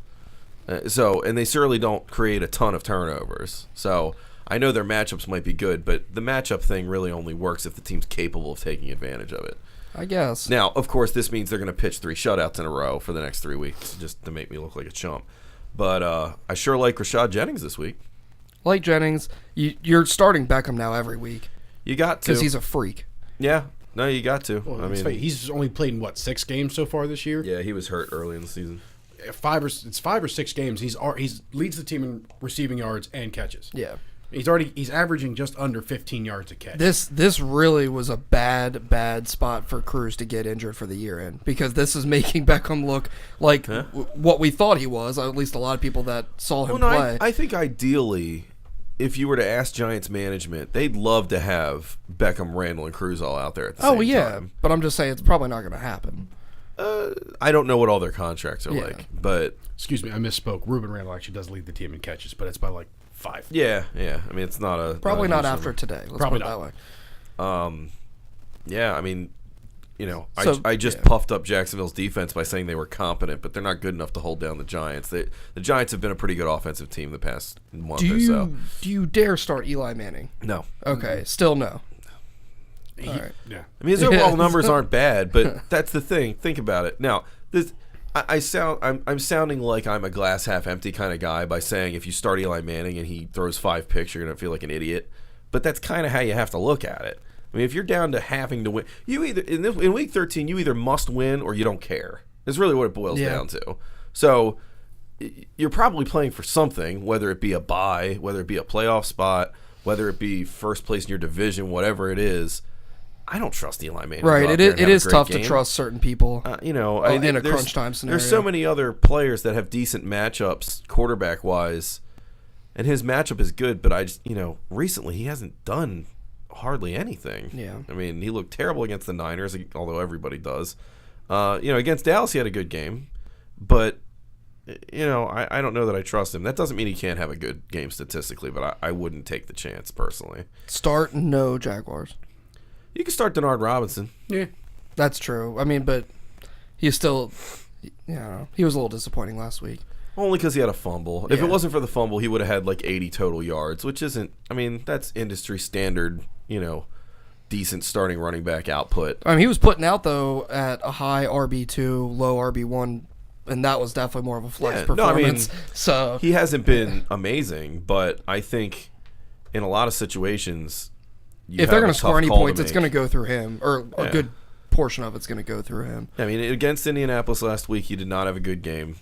And they certainly don't create a ton of turnovers. So. I know their matchups might be good, but the matchup thing really only works if the team's capable of taking advantage of it. I guess. Now, of course, this means they're going to pitch 3 shutouts in a row for the next 3 weeks just to make me look like a chump. But I sure like Rashad Jennings this week. Like Jennings, you're starting Beckham now every week. You got to. Because he's a freak. Yeah. No, you got to. Well, he's only played in 6 games so far this year. Yeah, he was hurt early in the season. 5 or 6 games. He's leads the team in receiving yards and catches. Yeah. He's averaging just under 15 yards a catch. This really was a bad spot for Cruz to get injured for the year in, because this is making Beckham look like what we thought he was. At least a lot of people that saw him play. I think ideally, if you were to ask Giants management, they'd love to have Beckham, Randall, and Cruz all out there at the same time. But I'm just saying it's probably not going to happen. I don't know what all their contracts are like, but excuse me, I misspoke. Ruben Randall actually does lead the team in catches, but it's by 5. Yeah. I mean, it's not a probably not after today. Let's probably put it not that way. Yeah. I mean, I just yeah. puffed up Jacksonville's defense by saying they were competent, but they're not good enough to hold down the Giants. The Giants have been a pretty good offensive team the past month or so. Do you dare start Eli Manning? No. Okay, still no. All right. Yeah. I mean, his overall numbers aren't bad, but that's the thing. Think about it. Now, I'm sounding like I'm a glass half empty kind of guy by saying if you start Eli Manning and he throws 5 picks, you're gonna feel like an idiot. But that's kind of how you have to look at it. I mean, if you're down to having to win, you either in week 13 you either must win or you don't care. That's really what it boils down to. So you're probably playing for something, whether it be a bye, whether it be a playoff spot, whether it be first place in your division, whatever it is. I don't trust Eli Manning. Right, it is tough to trust certain people. In a crunch time scenario. There's so many other players that have decent matchups quarterback wise, and his matchup is good. But I just recently he hasn't done hardly anything. Yeah, I mean he looked terrible against the Niners, although everybody does. Against Dallas he had a good game, but I don't know that I trust him. That doesn't mean he can't have a good game statistically, but I wouldn't take the chance personally. Start no Jaguars. You can start Denard Robinson. Yeah, that's true. I mean, but he's still, he was a little disappointing last week. Only because he had a fumble. If it wasn't for the fumble, he would have had 80 total yards, which isn't. I mean, that's industry standard. Decent starting running back output. I mean, he was putting out though at a high RB2, low RB1, and that was definitely more of a flex performance. So he hasn't been amazing, but I think in a lot of situations. If they're going to score any points, it's going to go through him, or a good portion of it's going to go through him. I mean, against Indianapolis last week, he did not have a good game.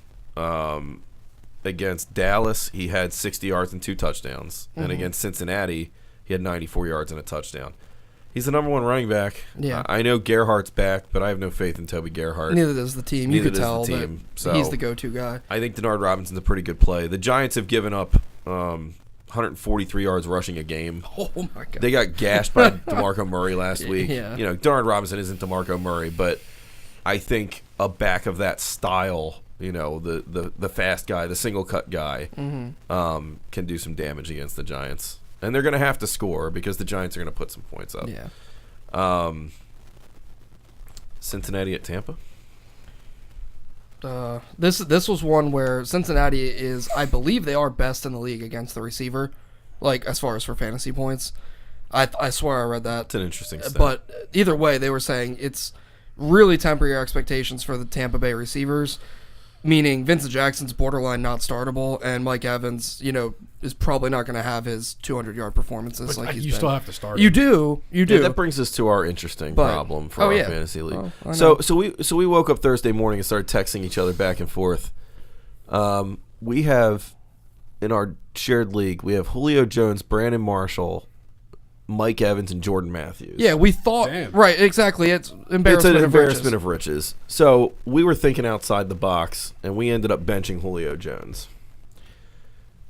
Against Dallas, he had 60 yards and 2 touchdowns. And against Cincinnati, he had 94 yards and a touchdown. He's the number 1 running back. Yeah. I know Gerhardt's back, but I have no faith in Toby Gerhard. Neither does the team. You could tell that he's the go-to guy. I think Denard Robinson's a pretty good play. The Giants have given up 143 yards rushing a game. Oh my god. They got gashed by DeMarco Murray last week. Yeah. Darnell Robinson isn't DeMarco Murray, but I think a back of that style, the fast guy, the single cut guy, can do some damage against the Giants. And they're going to have to score because the Giants are going to put some points up. Yeah. Cincinnati at Tampa? This was one where Cincinnati is, I believe they are best in the league against the receiver, like as far as for fantasy points. I swear I read that. That's an interesting stat. But either way, they were saying it's really temper your expectations for the Tampa Bay receivers, meaning Vincent Jackson's borderline not startable, and Mike Evans, is probably not going to have his 200-yard performances But like he's you been. still have to start. You do. Yeah, that brings us to our interesting problem for our fantasy league. Oh, I know. So we woke up Thursday morning and started texting each other back and forth. We have in our shared league, we have Julio Jones, Brandon Marshall, Mike Evans, and Jordan Matthews. Yeah, we thought Damn. right, exactly. It's It's embarrassment an of embarrassment riches. of riches. So we were thinking outside the box, and we ended up benching Julio Jones.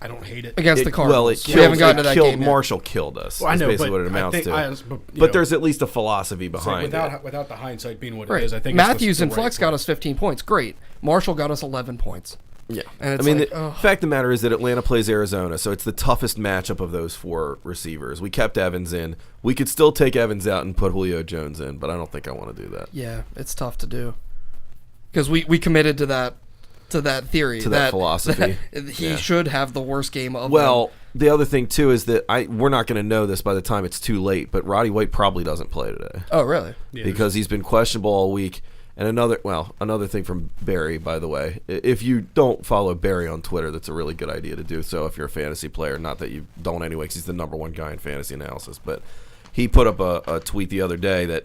I don't hate it. against the Cardinals. Well, it We haven't gotten to that killed game yet. Marshall killed us. Well, I is know, basically but what it I amounts think to. but But there's at least a philosophy so behind it. without the hindsight being what Right. it is, I think Matthews it's the and Flex right got play. us 15 points. Great. Marshall got us 11 points. Yeah, And it's I mean, like, the ugh. fact of the matter is that Atlanta plays Arizona, so it's the toughest matchup of those four receivers. We kept Evans in. We could still take Evans out and put Julio Jones in, but I don't think I want to do that. Yeah, it's tough to do. Because we committed to that theory. To that philosophy. that he Yeah. should have the worst game of them. Well, the other thing too is that we're not going to know this by the time it's too late, but Roddy White probably doesn't play today Oh, really? Yeah, because he's been questionable all week. And another thing from Barry, by the way, if you don't follow Barry on Twitter, that's a really good idea to do so if you're a fantasy player. Not that you don't anyway, because he's the number one guy in fantasy analysis. But he put up a tweet the other day that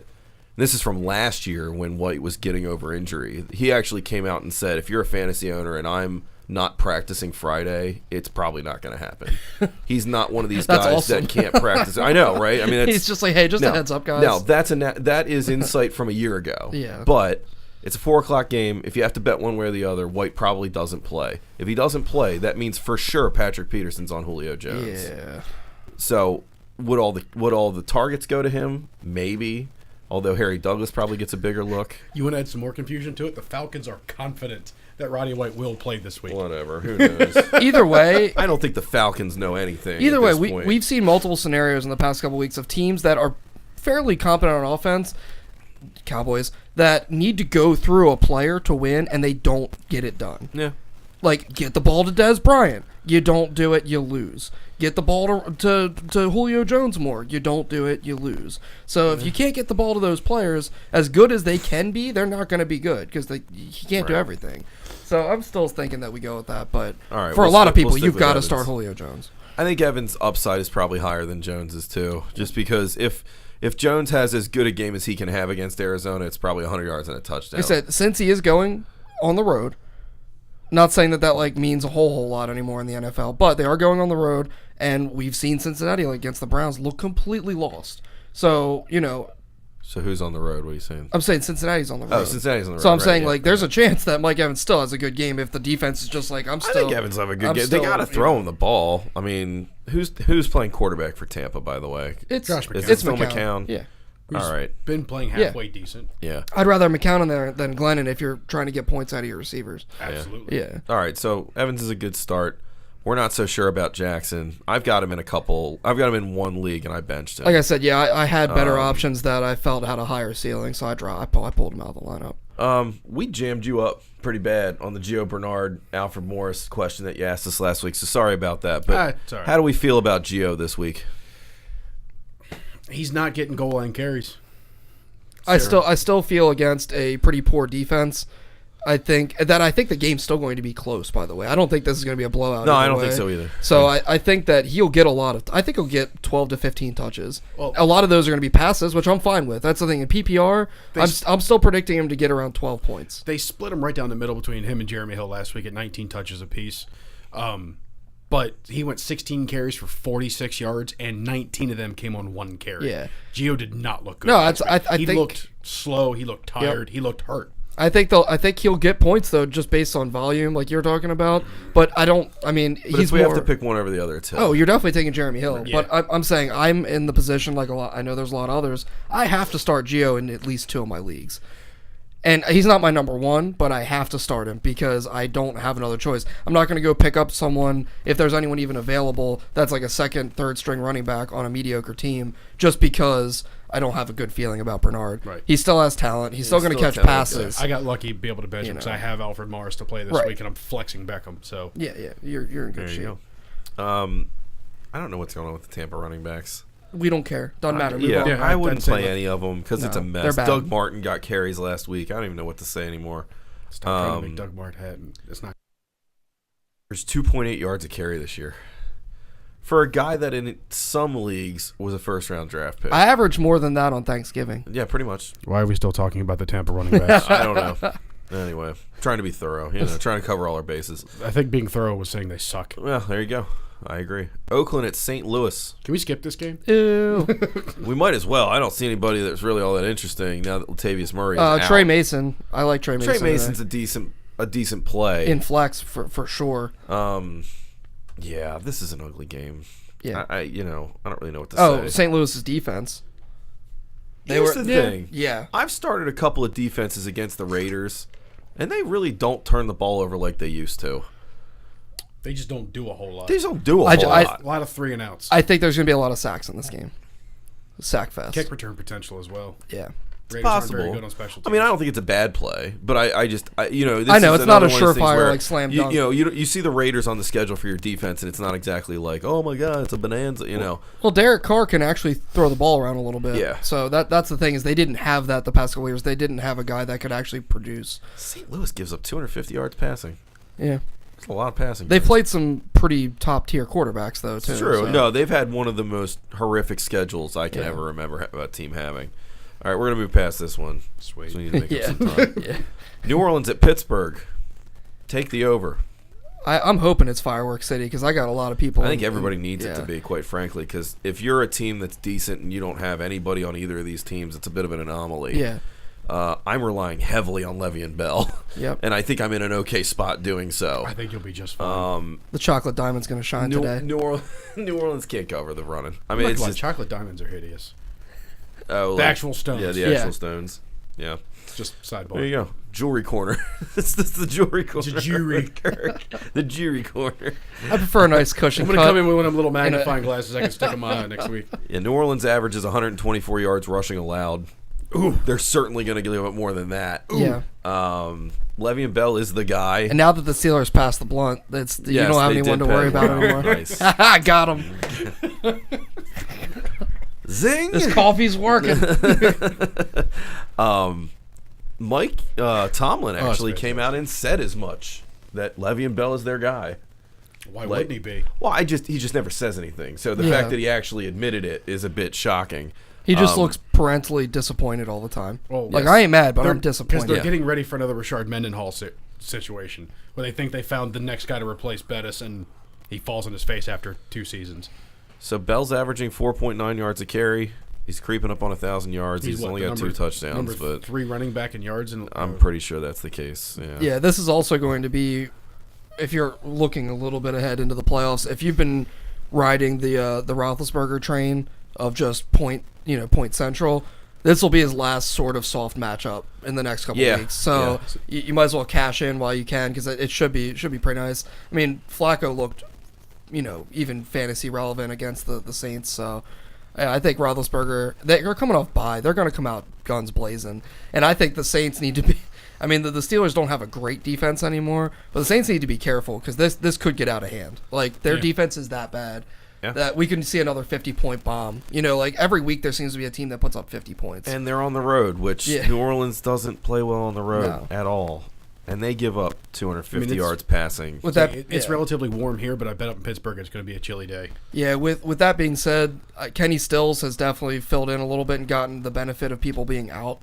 this is from last year when White was getting over injury. He actually came out and said, if you're a fantasy owner and I'm not practicing Friday, it's probably not going to happen. He's not one of these That's guys awesome. that can't practice. I know, right? I mean, He's just like, hey, just a no, heads up, guys. No, that is insight from a year ago. Yeah. But it's a 4:00 game. If you have to bet one way or the other, White probably doesn't play. If he doesn't play, that means for sure Patrick Peterson's on Julio Jones. Yeah. So would all the targets go to him? Maybe. Although Harry Douglas probably gets a bigger look. You want to add some more confusion to it? The Falcons are confident that Roddy White will play this week. Whatever. Who knows? Either way, I don't think the Falcons know anything. Either at way, this point. we've seen multiple scenarios in the past couple weeks of teams that are fairly competent on offense, Cowboys, that need to go through a player to win, and they don't get it done. Yeah. Like, get the ball to Dez Bryant. You don't do it, you lose. Get the ball to Julio Jones more. You don't do it, you lose. So if you can't get the ball to those players, as good as they can be, they're not going to be good because he can't do Right. everything. So I'm still thinking that we go with that. But All right, for a we'll lot of stick- we'll people, stick you've with got to Evans. start Julio Jones. I think Evans' upside is probably higher than Jones's too, just because if Jones has as good a game as he can have against Arizona, it's probably 100 yards and a touchdown. Like I said, since he is going on the road, not saying that like means a whole lot anymore in the NFL, but they are going on the road, and we've seen Cincinnati against the Browns look completely lost. So So who's on the road? What are you saying? I'm saying Cincinnati's on the road. Oh, Cincinnati's on the road. So I'm right, saying yeah. like there's a chance that Mike Evans still has a good game if the defense is just like I think Evans will have a good game. They got to throw him the ball. I mean, who's playing quarterback for Tampa, by the way? It's Josh McCown. Is It's it still McCown. McCown? Yeah. Who's All right. been playing halfway decent. Yeah. I'd rather have McCown in there than Glennon if you're trying to get points out of your receivers. Absolutely. Yeah. All right. So Evans is a good start. We're not so sure about Jackson. I've got him in one league, and I benched him. Like I said, yeah, I had better options that I felt had a higher ceiling, so I pulled him out of the lineup. We jammed you up pretty bad on the Gio Bernard, Alfred Morris question that you asked us last week, so sorry about that. But It's all right. how do we feel about Gio this week? He's not getting goal line carries. I still feel against a pretty poor defense. I think the game's still going to be close, by the way. I don't think this is going to be a blowout. No, either I don't way. think so either. So I think that he'll get I think he'll get 12 to 15 touches. Well- a lot of those are going to be passes, which I'm fine with. That's the thing. In PPR, I'm still predicting him to get around 12 points. They split him right down the middle between him and Jeremy Hill last week at 19 touches apiece. But he went 16 carries for 46 yards, and 19 of them came on one carry. Yeah. Gio did not look good. No, last I week. He think- looked slow. He looked tired. He looked hurt. I think he'll get points though, just based on volume, like you're talking about. But I don't. I mean, But he's if we more. have to pick one over the other, it's Hill. Oh, you're definitely taking Jeremy Hill. Yeah. But I'm saying I'm in the position like a lot. I know there's a lot of others. I have to start Gio in at least 2 of my leagues. And he's not my number 1, but I have to start him because I don't have another choice. I'm not going to go pick up someone, if there's anyone even available, that's like a second, third string running back on a mediocre team just because I don't have a good feeling about Bernard. Right. He still has talent. He's still going to still catch a talented passes. I got lucky to be able to bench him because know. I have Alfred Morris to play this Right. week, and I'm flexing Beckham. So Yeah, you're in good There shape. you go. I don't know what's going on with the Tampa running backs. We don't care. Doesn't matter. Move Yeah, on. Yeah, I I'd wouldn't say play that. any of them because it's a they're mess. bad. Doug Martin got carries last week. I don't even know what to say anymore. stop trying to make Doug Mart head. It's not. There's 2.8 yards a carry this year. For a guy that in some leagues was a first-round draft pick. I average more than that on Thanksgiving. Yeah, pretty much. Why are we still talking about the Tampa running backs? I don't know. Anyway, trying to be thorough, trying to cover all our bases. I think being thorough was saying they suck. Well, there you go. I agree. Oakland at St. Louis. Can we skip this game? Ew. We might as well. I don't see anybody that's really all that interesting now that Latavius Murray is out. Trey Mason. I like Trey Mason. Trey Mason's a decent play. in flex for sure. Yeah, this is an ugly game. Yeah. I don't really know what to Oh, say. St. Louis's defense. Here's the thing. Yeah. I've started a couple of defenses against the Raiders, and they really don't turn the ball over like they used to. They just don't do a whole lot. They just don't do a whole lot. A lot of 3 and outs. I think there's going to be a lot of sacks in this game. Sack fest. Kick return potential as well. Yeah. Raiders aren't Possible. very good on special teams. I mean, I don't think it's a bad play, but this I know, is it's not a another one of those things surefire, where like, slam you, dunk. you see the Raiders on the schedule for your defense, and it's not exactly like, oh my god, it's a bonanza. Well, Derek Carr can actually throw the ball around a little bit. Yeah. So that's the thing is they didn't have that the past couple years. They didn't have a guy that could actually produce. St. Louis gives up 250 yards passing. Yeah. That's a lot of passing. They've played some pretty top tier quarters though too. It's true. so. No, they've had one of the most horrific schedules I can ever remember a team having. All right, we're gonna move past this one. Sweet. So we need to make Yeah. up some time. Yeah. New Orleans at Pittsburgh. Take the over. I'm hoping it's Fireworks City because I got a lot of people. I think everybody needs it to yeah. be, quite frankly, because if you're a team that's decent and you don't have anybody on either of these teams, it's a bit of an anomaly. Yeah. I'm relying heavily on Le'Veon Bell. Yep. And I think I'm in an okay spot doing so. I think you'll be just fine. The chocolate diamond's going to shine today. New Orleans can't cover the running. I mean, Look, it's like, just chocolate diamonds are hideous. the actual stones. Yeah, the Yeah. actual stones. Yeah. It's just sidebar. There you go. Jewelry corner. This is the jewelry corner. It's a jewelry. The jewelry corner. I prefer a nice cushion I'm going to cut. come in with one of them little magnifying glasses I can stick in my eye next week. Yeah, New Orleans averages 124 yards rushing allowed. Ooh. They're certainly going to give up more than that. Yeah. Le'Veon Bell is the guy. And now that the Steelers passed the blunt, you Yes, don't have they anyone did to worry pass. about anymore. Nice. I got him. Zing! This coffee's working. Mike Tomlin it's actually fantastic. came out and said as much, that Le'Veon Bell is their guy. Why wouldn't he be? Well, he just never says anything. So the Yeah. fact that he actually admitted it is a bit shocking. He just looks parentally disappointed all the time. Well, like, yes. I ain't mad, but I'm Because disappointed. they're Yeah. getting ready for another Rashard Mendenhall situation where they think they found the next guy to replace Bettis, and he falls on his face after 2 seasons. So Bell's averaging 4.9 yards a carry. He's creeping up on 1,000 yards. He's what, only the got 2 number touchdowns, but 3 running back in yards. And I'm pretty sure that's the case. Yeah. Yeah, this is also going to be, if you're looking a little bit ahead into the playoffs, if you've been riding the Roethlisberger train of just point central, this will be his last sort of soft matchup in the next couple Yeah, weeks. So you might as well cash in while you can because it should be pretty nice. I mean, Flacco looked, even fantasy relevant against the Saints. So I think Roethlisberger, they're coming off bye. They're going to come out guns blazing, and I think the Saints need to be. I mean, the Steelers don't have a great defense anymore, but the Saints need to be careful because this could get out of hand. Like, their defense is that bad that we can see another 50-point bomb. Like, every week there seems to be a team that puts up 50 points. And they're on the road, which New Orleans doesn't play well on the road at all. And they give up 250 yards passing. With that, it's relatively warm here, but I bet up in Pittsburgh it's going to be a chilly day. Yeah, with that being said, Kenny Stills has definitely filled in a little bit and gotten the benefit of people being out.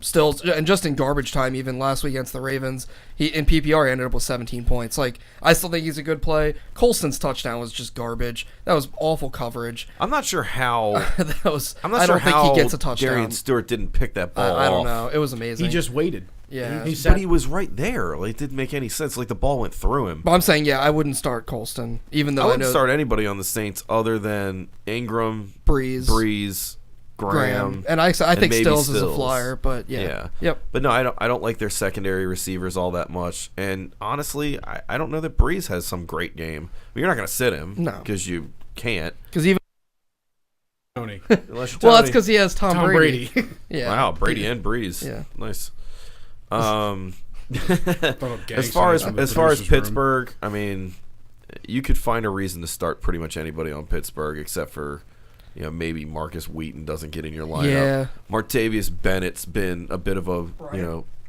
Stills, and just in garbage time, even last week against the Ravens, he in PPR ended up with 17 points. Like, I still think he's a good play. Colston's touchdown was just garbage. That was awful coverage. I'm not sure how. I I'm not sure don't think how he gets a touchdown. Darian Stewart didn't pick that ball I don't off. know. It was amazing. He just waited. Yeah. But he was right there. Like, it didn't make any sense. Like, the ball went through him. But I'm saying, I wouldn't start Colston, even though I I wouldn't know start anybody on the Saints other than Ingram, Breeze, Graham, and I think maybe Stills is a Stills. flyer, but yeah. Yep. But no, I don't like their secondary receivers all that much. And honestly, I don't know that Breeze has some great game. You're not going to sit him. No. Because you can't. Because even Tony. Unless you're well, that's Tony. because he has Tom Brady. Yeah. Wow, Brady and Breeze. Yeah. Nice. As far as Pittsburgh, I mean, you could find a reason to start pretty much anybody on Pittsburgh except for, maybe Marcus Wheaton doesn't get in your lineup. Yeah. Martavius Bennett's been a bit of a,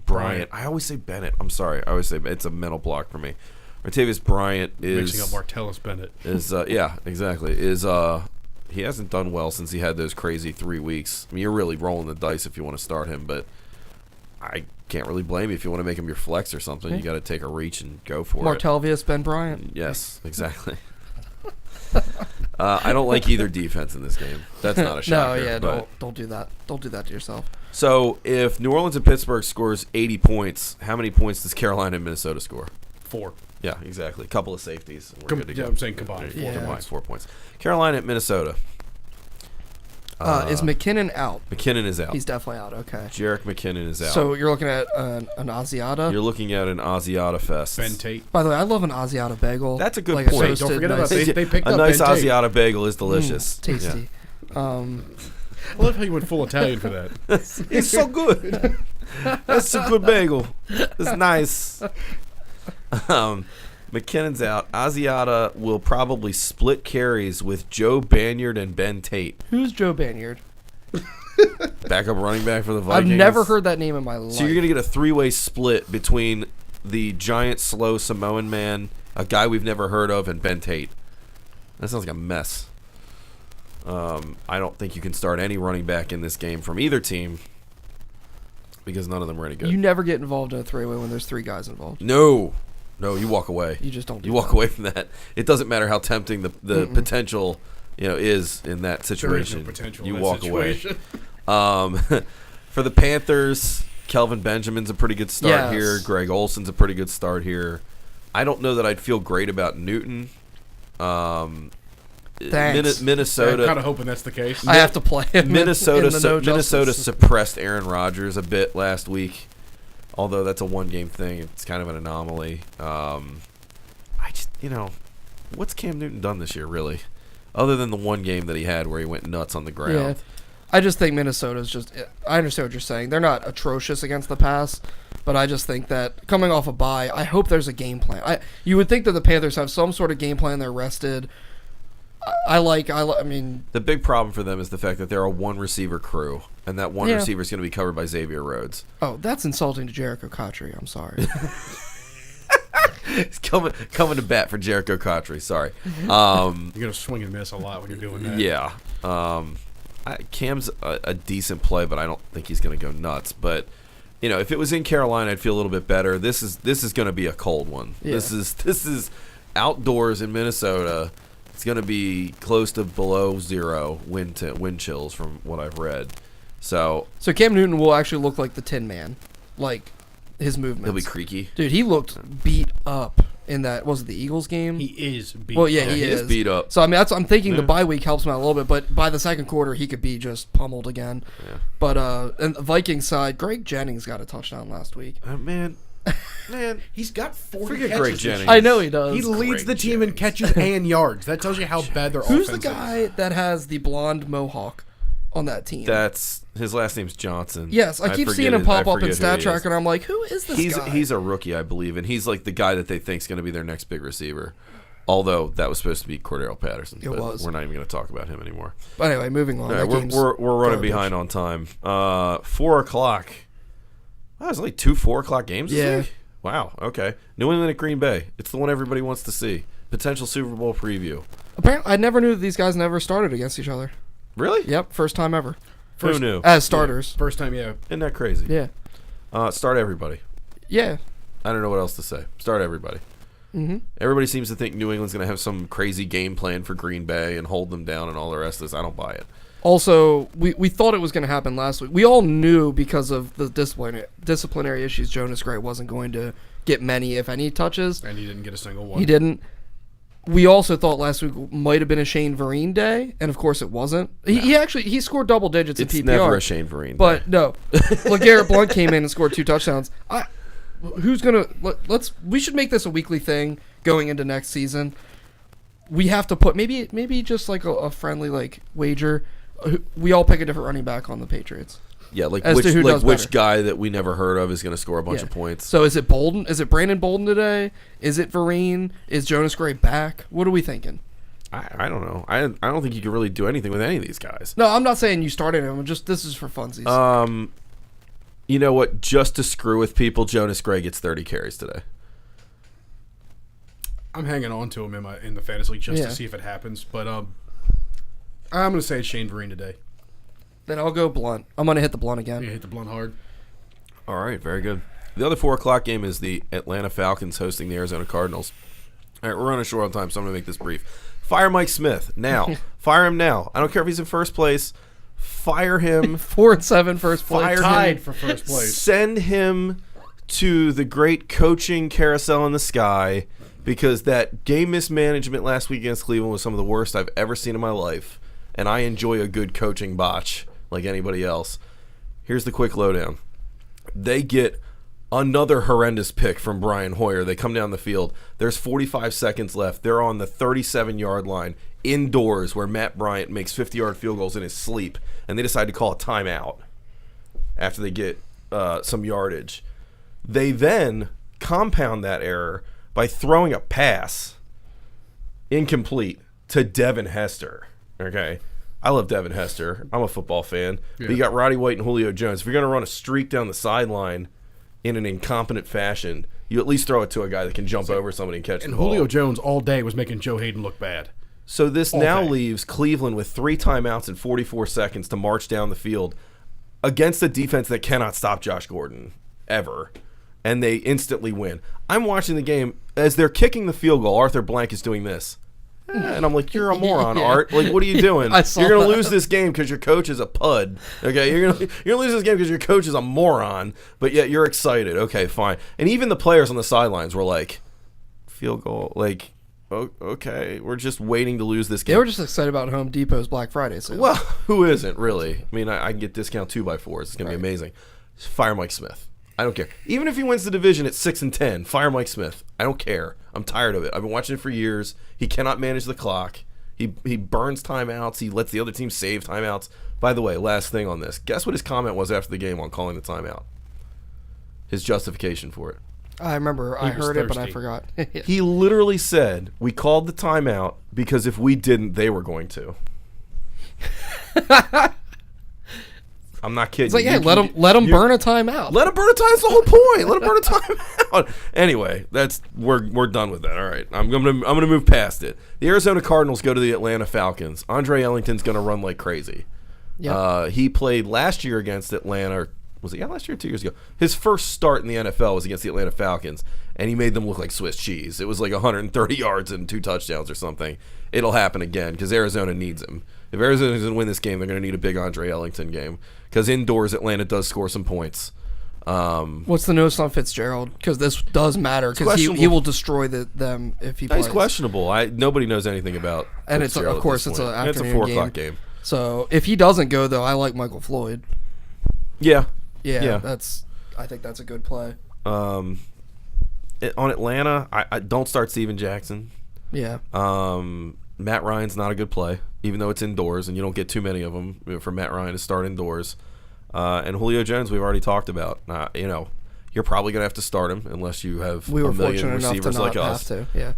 Bryant. I always say Bennett. I'm sorry. I always say it's a mental block for me. Martavius Bryant is mixing up Martellus Bennett. Yeah, exactly. He hasn't done well since he had those crazy 3 weeks. I mean, you're really rolling the dice if you want to start him, but I can't really blame you if you want to make him your flex or something. You got to take a reach and go for it. Martelvius, Ben Bryant. Yes, exactly. I don't like either defense in this game. That's not a shocker. Don't do that. Don't do that to yourself. So if New Orleans and Pittsburgh scores 80 points, how many points does Carolina and Minnesota score? 4. Yeah, exactly. A couple of safeties. We're good to go. I'm saying combined. Combined 4 points. Carolina at Minnesota. Is McKinnon out? McKinnon is out. He's definitely out. Okay. Jerick McKinnon is out. So you're looking at an Asiata? You're looking at an Asiata fest. Ben Tate. By the way, I love an Asiata bagel. That's a good like point. Toasted, Don't forget nice. about they picked a up nice Ben Tate. Asiata bagel is delicious. Tasty. I love how you went full Italian for that. It's so good. That's a good bagel. It's nice. McKinnon's out. Asiata will probably split carries with Joe Banyard and Ben Tate. Who's Joe Banyard? Backup running back for the Vikings. I've never heard that name in my life. So you're going to get a 3-way split between the giant, slow Samoan man, a guy we've never heard of, and Ben Tate. That sounds like a mess. I don't think you can start any running back in this game from either team because none of them are any good. You never get involved in a 3-way when there's 3 guys involved. No, you walk away. You just don't. You walk away from that. It doesn't matter how tempting the potential is in that situation. There is no potential you in that walk situation. away. For the Panthers, Kelvin Benjamin's a pretty good start here. Greg Olson's a pretty good start here. I don't know that I'd feel great about Newton. Thanks. Minnesota. I'm kind of hoping that's the case. I have to play him. Minnesota suppressed Aaron Rodgers a bit last week. Although that's a one-game thing, it's kind of an anomaly. I just, what's Cam Newton done this year, really? Other than the one game that he had where he went nuts on the ground. Yeah. I just think Minnesota's just... I understand what you're saying. They're not atrocious against the pass, but I just think that coming off a bye, I hope there's a game plan. You would think that the Panthers have some sort of game plan. They're rested. I mean... The big problem for them is the fact that they're a one-receiver crew, and that one receiver is going to be covered by Xavier Rhodes. Oh, that's insulting to Jericho Cotchery. I'm sorry. He's coming to bat for Jericho Cotchery. Sorry. You're going to swing and miss a lot when you're doing that. Yeah. Cam's a decent play, but I don't think he's going to go nuts. But, if it was in Carolina, I'd feel a little bit better. This is going to be a cold one. Yeah. This is outdoors in Minnesota. It's going to be close to below 0 wind chills from what I've read. So Cam Newton will actually look like the Tin Man, like his movements. He'll be creaky. Dude, he looked beat up in that. Was it the Eagles game? He is beat. Well, yeah, up. he is beat up. So I mean, I'm thinking the bye week helps him out a little bit, but by the second quarter, he could be just pummeled again. Yeah. But and the Vikings side, Greg Jennings got a touchdown last week. Man, he's got 40 forget catches. Greg Jennings. I know he does. He leads the team in catches and yards. That tells you how bad their offense is. Who's the guy that has the blonde mohawk on that team? That's his last name's Johnson. Yes, I keep seeing him pop up in Stat Tracker, and I'm like, who is this guy? He's a rookie, I believe, and he's like the guy that they think is going to be their next big receiver. Although that was supposed to be Cordero Patterson. It was. We're not even going to talk about him anymore. But anyway, moving on. Right, we're running behind on time. 4 o'clock. Wow, there's only 2 4 o'clock games this week? Wow, okay. New England at Green Bay. It's the one everybody wants to see. Potential Super Bowl preview. Apparently, I never knew that these guys never started against each other. Really? Yep, first time ever. Who knew? As starters. Yeah. First time, yeah. Isn't that crazy? Yeah. Start everybody. Yeah. I don't know what else to say. Start everybody. Mm-hmm. Everybody seems to think New England's going to have some crazy game plan for Green Bay and hold them down and all the rest of this. I don't buy it. Also, we thought it was going to happen last week. We all knew because of the disciplinary issues, Jonas Gray wasn't going to get many, if any, touches. And he didn't get a single one. He didn't. We also thought last week might have been a Shane Vereen day, and of course it wasn't. He scored double digits in PPR. It's never a Shane Vereen but day. No, LeGarrette Blount came in and scored 2 touchdowns. Who's gonna we should make this a weekly thing going into next season. We have to put maybe just like a friendly like wager. We all pick a different running back on the Patriots. Yeah, like As to who does which better. guy that we never heard of is going to score a bunch of points. So is it Bolden? Is it Brandon Bolden today? Is it Vereen? Is Jonas Gray back? What are we thinking? I don't know. I don't think you can really do anything with any of these guys. No, I'm not saying you started him. This is for funsies. You know what? Just to screw with people, Jonas Gray gets 30 carries today. I'm hanging on to him in the fantasy league just to see if it happens. But I'm going to say it's Shane Vereen today. Then I'll go Blunt. I'm going to hit the Blunt again. You hit the Blunt hard. All right, very good. The other 4 o'clock game is the Atlanta Falcons hosting the Arizona Cardinals. All right, we're running short on time, so I'm going to make this brief. Fire Mike Smith now. Fire him now. I don't care if he's in first place. Fire him. 4-7 first place. Fire Tied him. for first place. Send him to the great coaching carousel in the sky, because that game mismanagement last week against Cleveland was some of the worst I've ever seen in my life, and I enjoy a good coaching botch like anybody else. Here's the quick lowdown. They get another horrendous pick from Brian Hoyer. They come down the field. There's 45 seconds left. They're on the 37-yard line indoors where Matt Bryant makes 50-yard field goals in his sleep, and they decide to call a timeout after they get some yardage. They then compound that error by throwing a pass incomplete to Devin Hester. Okay? I love Devin Hester. I'm a football fan. Yeah. But you got Roddy White and Julio Jones. If you're going to run a streak down the sideline in an incompetent fashion, you at least throw it to a guy that can jump over somebody and catch the And ball. Julio Jones all day was making Joe Hayden look bad. So this all now day. leaves Cleveland with 3 timeouts and 44 seconds to march down the field against a defense that cannot stop Josh Gordon ever. And they instantly win. I'm watching the game. As they're kicking the field goal, Arthur Blank is doing this. And I'm like, you're a moron, Yeah. Art. Like, what are you doing? I saw You're going to that. lose this game because your coach is a pud. Okay, you're gonna lose this game because your coach is a moron. But yet you're excited. Okay, fine. And even the players on the sidelines were like, field goal. Like, okay, we're just waiting to lose this game. They were just excited about Home Depot's Black Friday sale. Well, who isn't really? I mean, I can get discount 2x4s. It's going to be amazing. Fire Mike Smith. I don't care. Even if he wins the division at 6-10, fire Mike Smith. I don't care. I'm tired of it. I've been watching it for years. He cannot manage the clock. He burns timeouts. He lets the other team save timeouts. By the way, last thing on this. Guess what his comment was after the game on calling the timeout? His justification for it. I remember. I was heard it, but I thirsty. forgot. He literally said, we called the timeout because if we didn't, they were going to. I'm not kidding. It's like, You yeah, can- let him you- burn a timeout. Let him burn a time. That's the whole point. Let him burn a timeout. Anyway, we're done with that. All right, I'm gonna move past it. The Arizona Cardinals go to the Atlanta Falcons. Andre Ellington's gonna run like crazy. Yep. He played last year against Atlanta. Or was it last year or 2 years ago? His first start in the NFL was against the Atlanta Falcons, and he made them look like Swiss cheese. It was like 130 yards and 2 touchdowns or something. It'll happen again because Arizona needs him. If Arizona's going to win this game, they're going to need a big Andre Ellington game because indoors Atlanta does score some points. What's the notice on Fitzgerald? Because this does matter because he questionable. will destroy them if he He's plays. questionable. Nobody knows anything about. And it's Fitzgerald of at course this it's an point. It's a afternoon 4 o'clock game. So if he doesn't go though, I like Michael Floyd. Yeah. Yeah. I think that's a good play. On Atlanta, I don't start Steven Jackson. Yeah. Matt Ryan's not a good play, even though it's indoors, and you don't get too many of them for Matt Ryan to start indoors. And Julio Jones, we've already talked about. You're probably going to have to start him unless you have We were a million fortunate enough to receivers not like have us. to. Yeah.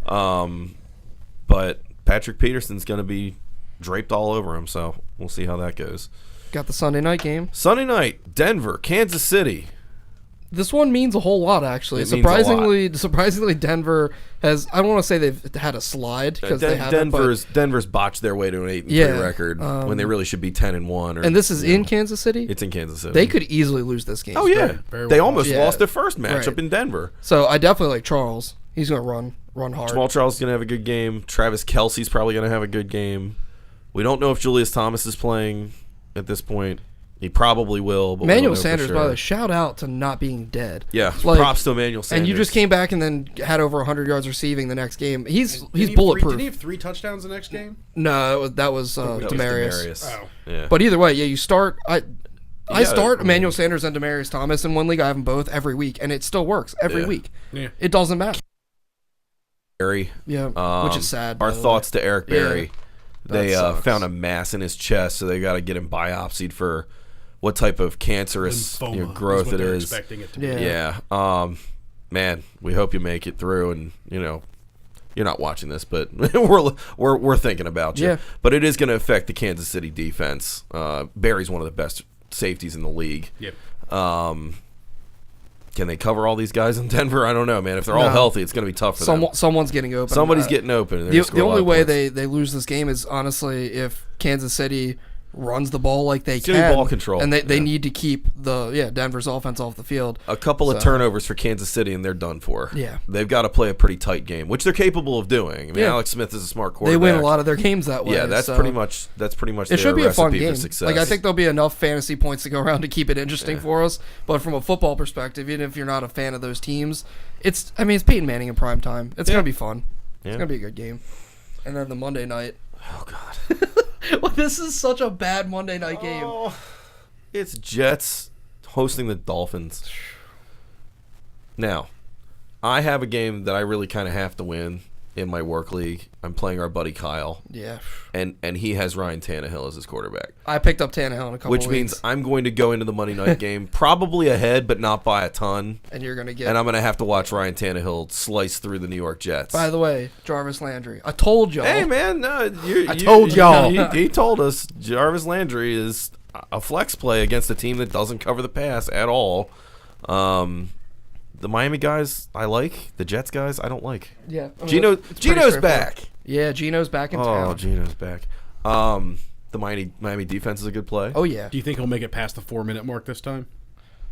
But Patrick Peterson's going to be draped all over him, so we'll see how that goes. Got the Sunday night game. Sunday night, Denver, Kansas City. This one means a whole lot, actually. It means a Surprisingly, Denver has. I don't want to say they've had a slide because they haven't. Denver's botched their way to an 8-3 Yeah, record when they really should be 10-1. And this is in Kansas City. It's in Kansas City. They could easily lose this game. Oh yeah, very they well almost possible. lost their first matchup Right. in Denver. So I definitely like Charles. He's going to run run hard. Jamal Charles is going to have a good game. Travis Kelce's probably going to have a good game. We don't know if Julius Thomas is playing at this point. He probably will. But Emmanuel we don't know for Sanders, sure. by the way, shout out to not being dead. Yeah, Like, props to Emmanuel Sanders. And you just came back and then had over 100 yards receiving the next game. He's Didn't bulletproof. Didn't he have 3 touchdowns the next game? No, that was That was Demarius. Oh. Yeah. But either way, yeah, you start. I Yeah, start I mean- Emmanuel Sanders and Demarius Thomas in one league. I have them both every week, and it still works every Yeah. week. Yeah. It doesn't matter. Barry, Yeah, which is sad. Our by the thoughts to Eric Yeah. Berry. That They sucks. found a mass in his chest, so they got to get him biopsied for what type of cancerous Lymphoma growth is what it they're is. expecting it to Yeah. be. Yeah. Man, we hope you make it through, and you're not watching this, but we're thinking about you. Yeah. But it is going to affect the Kansas City defense. Barry's one of the best safeties in the league. Yep. Can they cover all these guys in Denver? I don't know, man. If they're all No. healthy, it's going to be tough for them. Someone's getting open. Somebody's getting open. and they're gonna The score a lot only of way points. they lose this game is honestly if Kansas City runs the ball like they It's gonna be can. ball control, And they yeah. need to keep Denver's offense off the field. A couple of So- turnovers for Kansas City, and they're done for. Yeah. They've got to play a pretty tight game, which they're capable of doing. I mean, Yeah. Alex Smith is a smart quarterback. They win a lot of their games that way. Yeah, that's so pretty much It their should be a fun recipe game. for success. Like I think there'll be enough fantasy points to go around to keep it interesting for us. But from a football perspective, even if you're not a fan of those teams, it's Peyton Manning in prime time. It's gonna be fun. Yeah. It's gonna be a good game. And then the Monday night. Oh God. Well, this is such a bad Monday night game. Oh, it's Jets hosting the Dolphins. Now, I have a game that I really kind of have to win in my work league. I'm playing our buddy Kyle, Yeah. and he has Ryan Tannehill as his quarterback, I picked up Tannehill in a couple which weeks, means I'm going to go into the Monday night game probably ahead, but not by a ton. and you're gonna get. And I'm going to have to watch Ryan Tannehill slice through the New York Jets. By the way, Jarvis Landry. I told y'all. Hey, man, I told y'all. He told us Jarvis Landry is a flex play against a team that doesn't cover the pass at all. The Miami guys I like. The Jets guys I don't like. Yeah. I mean, Geno's it's pretty straightforward. back. Yeah, Geno's back in Oh, town. Geno's back. The Miami defense is a good play. Oh yeah. Do you think he'll make it past the 4-minute mark this time?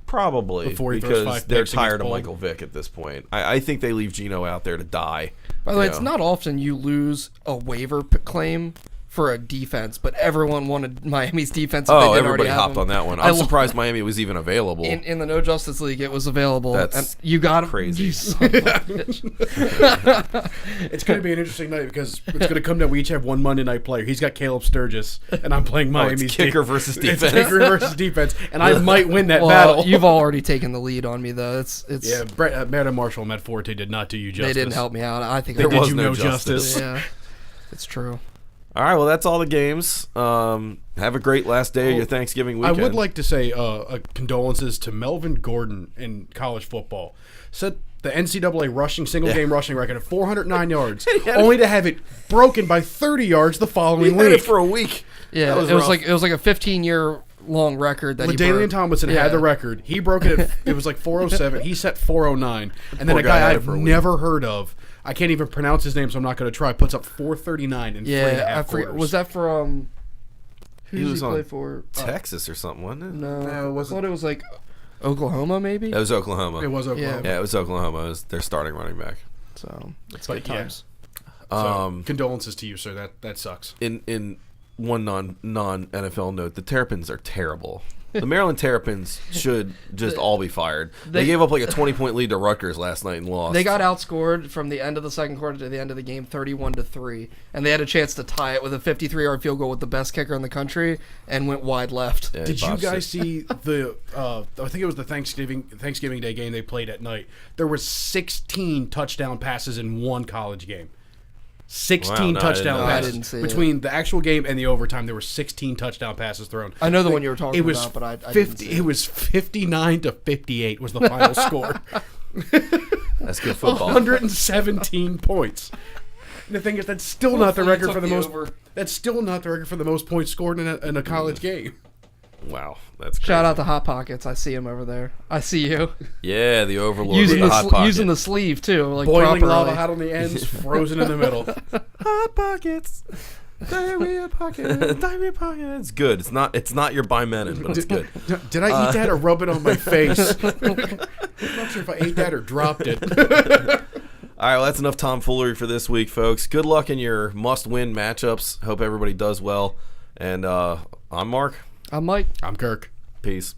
Probably Before he throws because 5 they're picks against tired of Paul. Michael Vick at this point. I think they leave Geno out there to die. By the way, You it's know. not often you lose a waiver claim for a defense, but everyone wanted Miami's defense. If they Oh, didn't everybody already have hopped them. on that one. I I'm lo- surprised Miami was even available. In the No Justice League, it was available. That's and you got him. crazy. You son of a bitch. It's going to be an interesting night because it's going to come down. We each have one Monday night player. He's got Caleb Sturgis, and I'm playing Miami's it's kicker de- versus It's defense. kicker versus defense, and I might win that Well, battle. you've already taken the lead on me, though. It's Yeah, Matt and Marshall and Matt Forte did not do you justice. they didn't help me out. I think There they Did was you no know justice. justice? Yeah, it's true. All right, well, that's all the games. Have a great last day of your Thanksgiving I weekend. would like to say condolences to Melvin Gordon in college football. Set the NCAA single game rushing record of 409 yards, only to have it broken by 30 yards the We following had it week. for a week. Yeah, That was it was rough. like a 15-year long record that he LaDainian broke. Tomlinson Yeah. had the record. He broke it. It was like 407. He set 409, and then Poor a guy guy had it I've for a week. never heard of. I can't even pronounce his name, so I'm not going to try. Puts up 439 in 3.5 Yeah, I forget. quarters. Was that for who He did was he on play for? Texas or something, wasn't it? No, No, it I wasn't. thought it was like Oklahoma, maybe. That was Oklahoma. It was Oklahoma. Yeah, it was Oklahoma. It was their starting running back. So it's But good yeah. times. So, condolences to you, sir. That sucks. In one non NFL note, the Terrapins are terrible. The Maryland Terrapins should just all be fired. They gave up like a 20-point lead to Rutgers last night and lost. They got outscored from the end of the second quarter to the end of the game, 31-3, and they had a chance to tie it with a 53-yard field goal with the best kicker in the country, and went wide left. Yeah, Did you botched guys it. see the? I think it was the Thanksgiving Day game they played at night. There were 16 touchdown passes in one college game. 16 Wow, no, I didn't touchdown know that. passes I didn't see between the actual game and the overtime. There were 16 touchdown passes thrown. I know the one you were talking It was about, but I didn't 50. see It was 59-58 was the final score. That's good football. 117 points. And the thing is, that's still not the Hopefully it record took for the the most. over. That's still not the record for the most points scored in a college game. Wow, that's crazy. Shout out to Hot Pockets. I see him over there. I see you Yeah, the Overlord using with the the hot pocket. using the sleeve too, like Boiling properly. lava hot on the ends, frozen in the middle. Hot pockets. Diarrhea pocket. Diarrhea pocket. It's good. It's not your Bimenin, but it's good. Did I eat that or rub it on my face? I'm not sure if I ate that or dropped it. All right, well, that's enough tomfoolery for this week, folks. Good luck in your must-win matchups. Hope everybody does well. And I'm Mark. I'm Mike. I'm Kirk. Peace.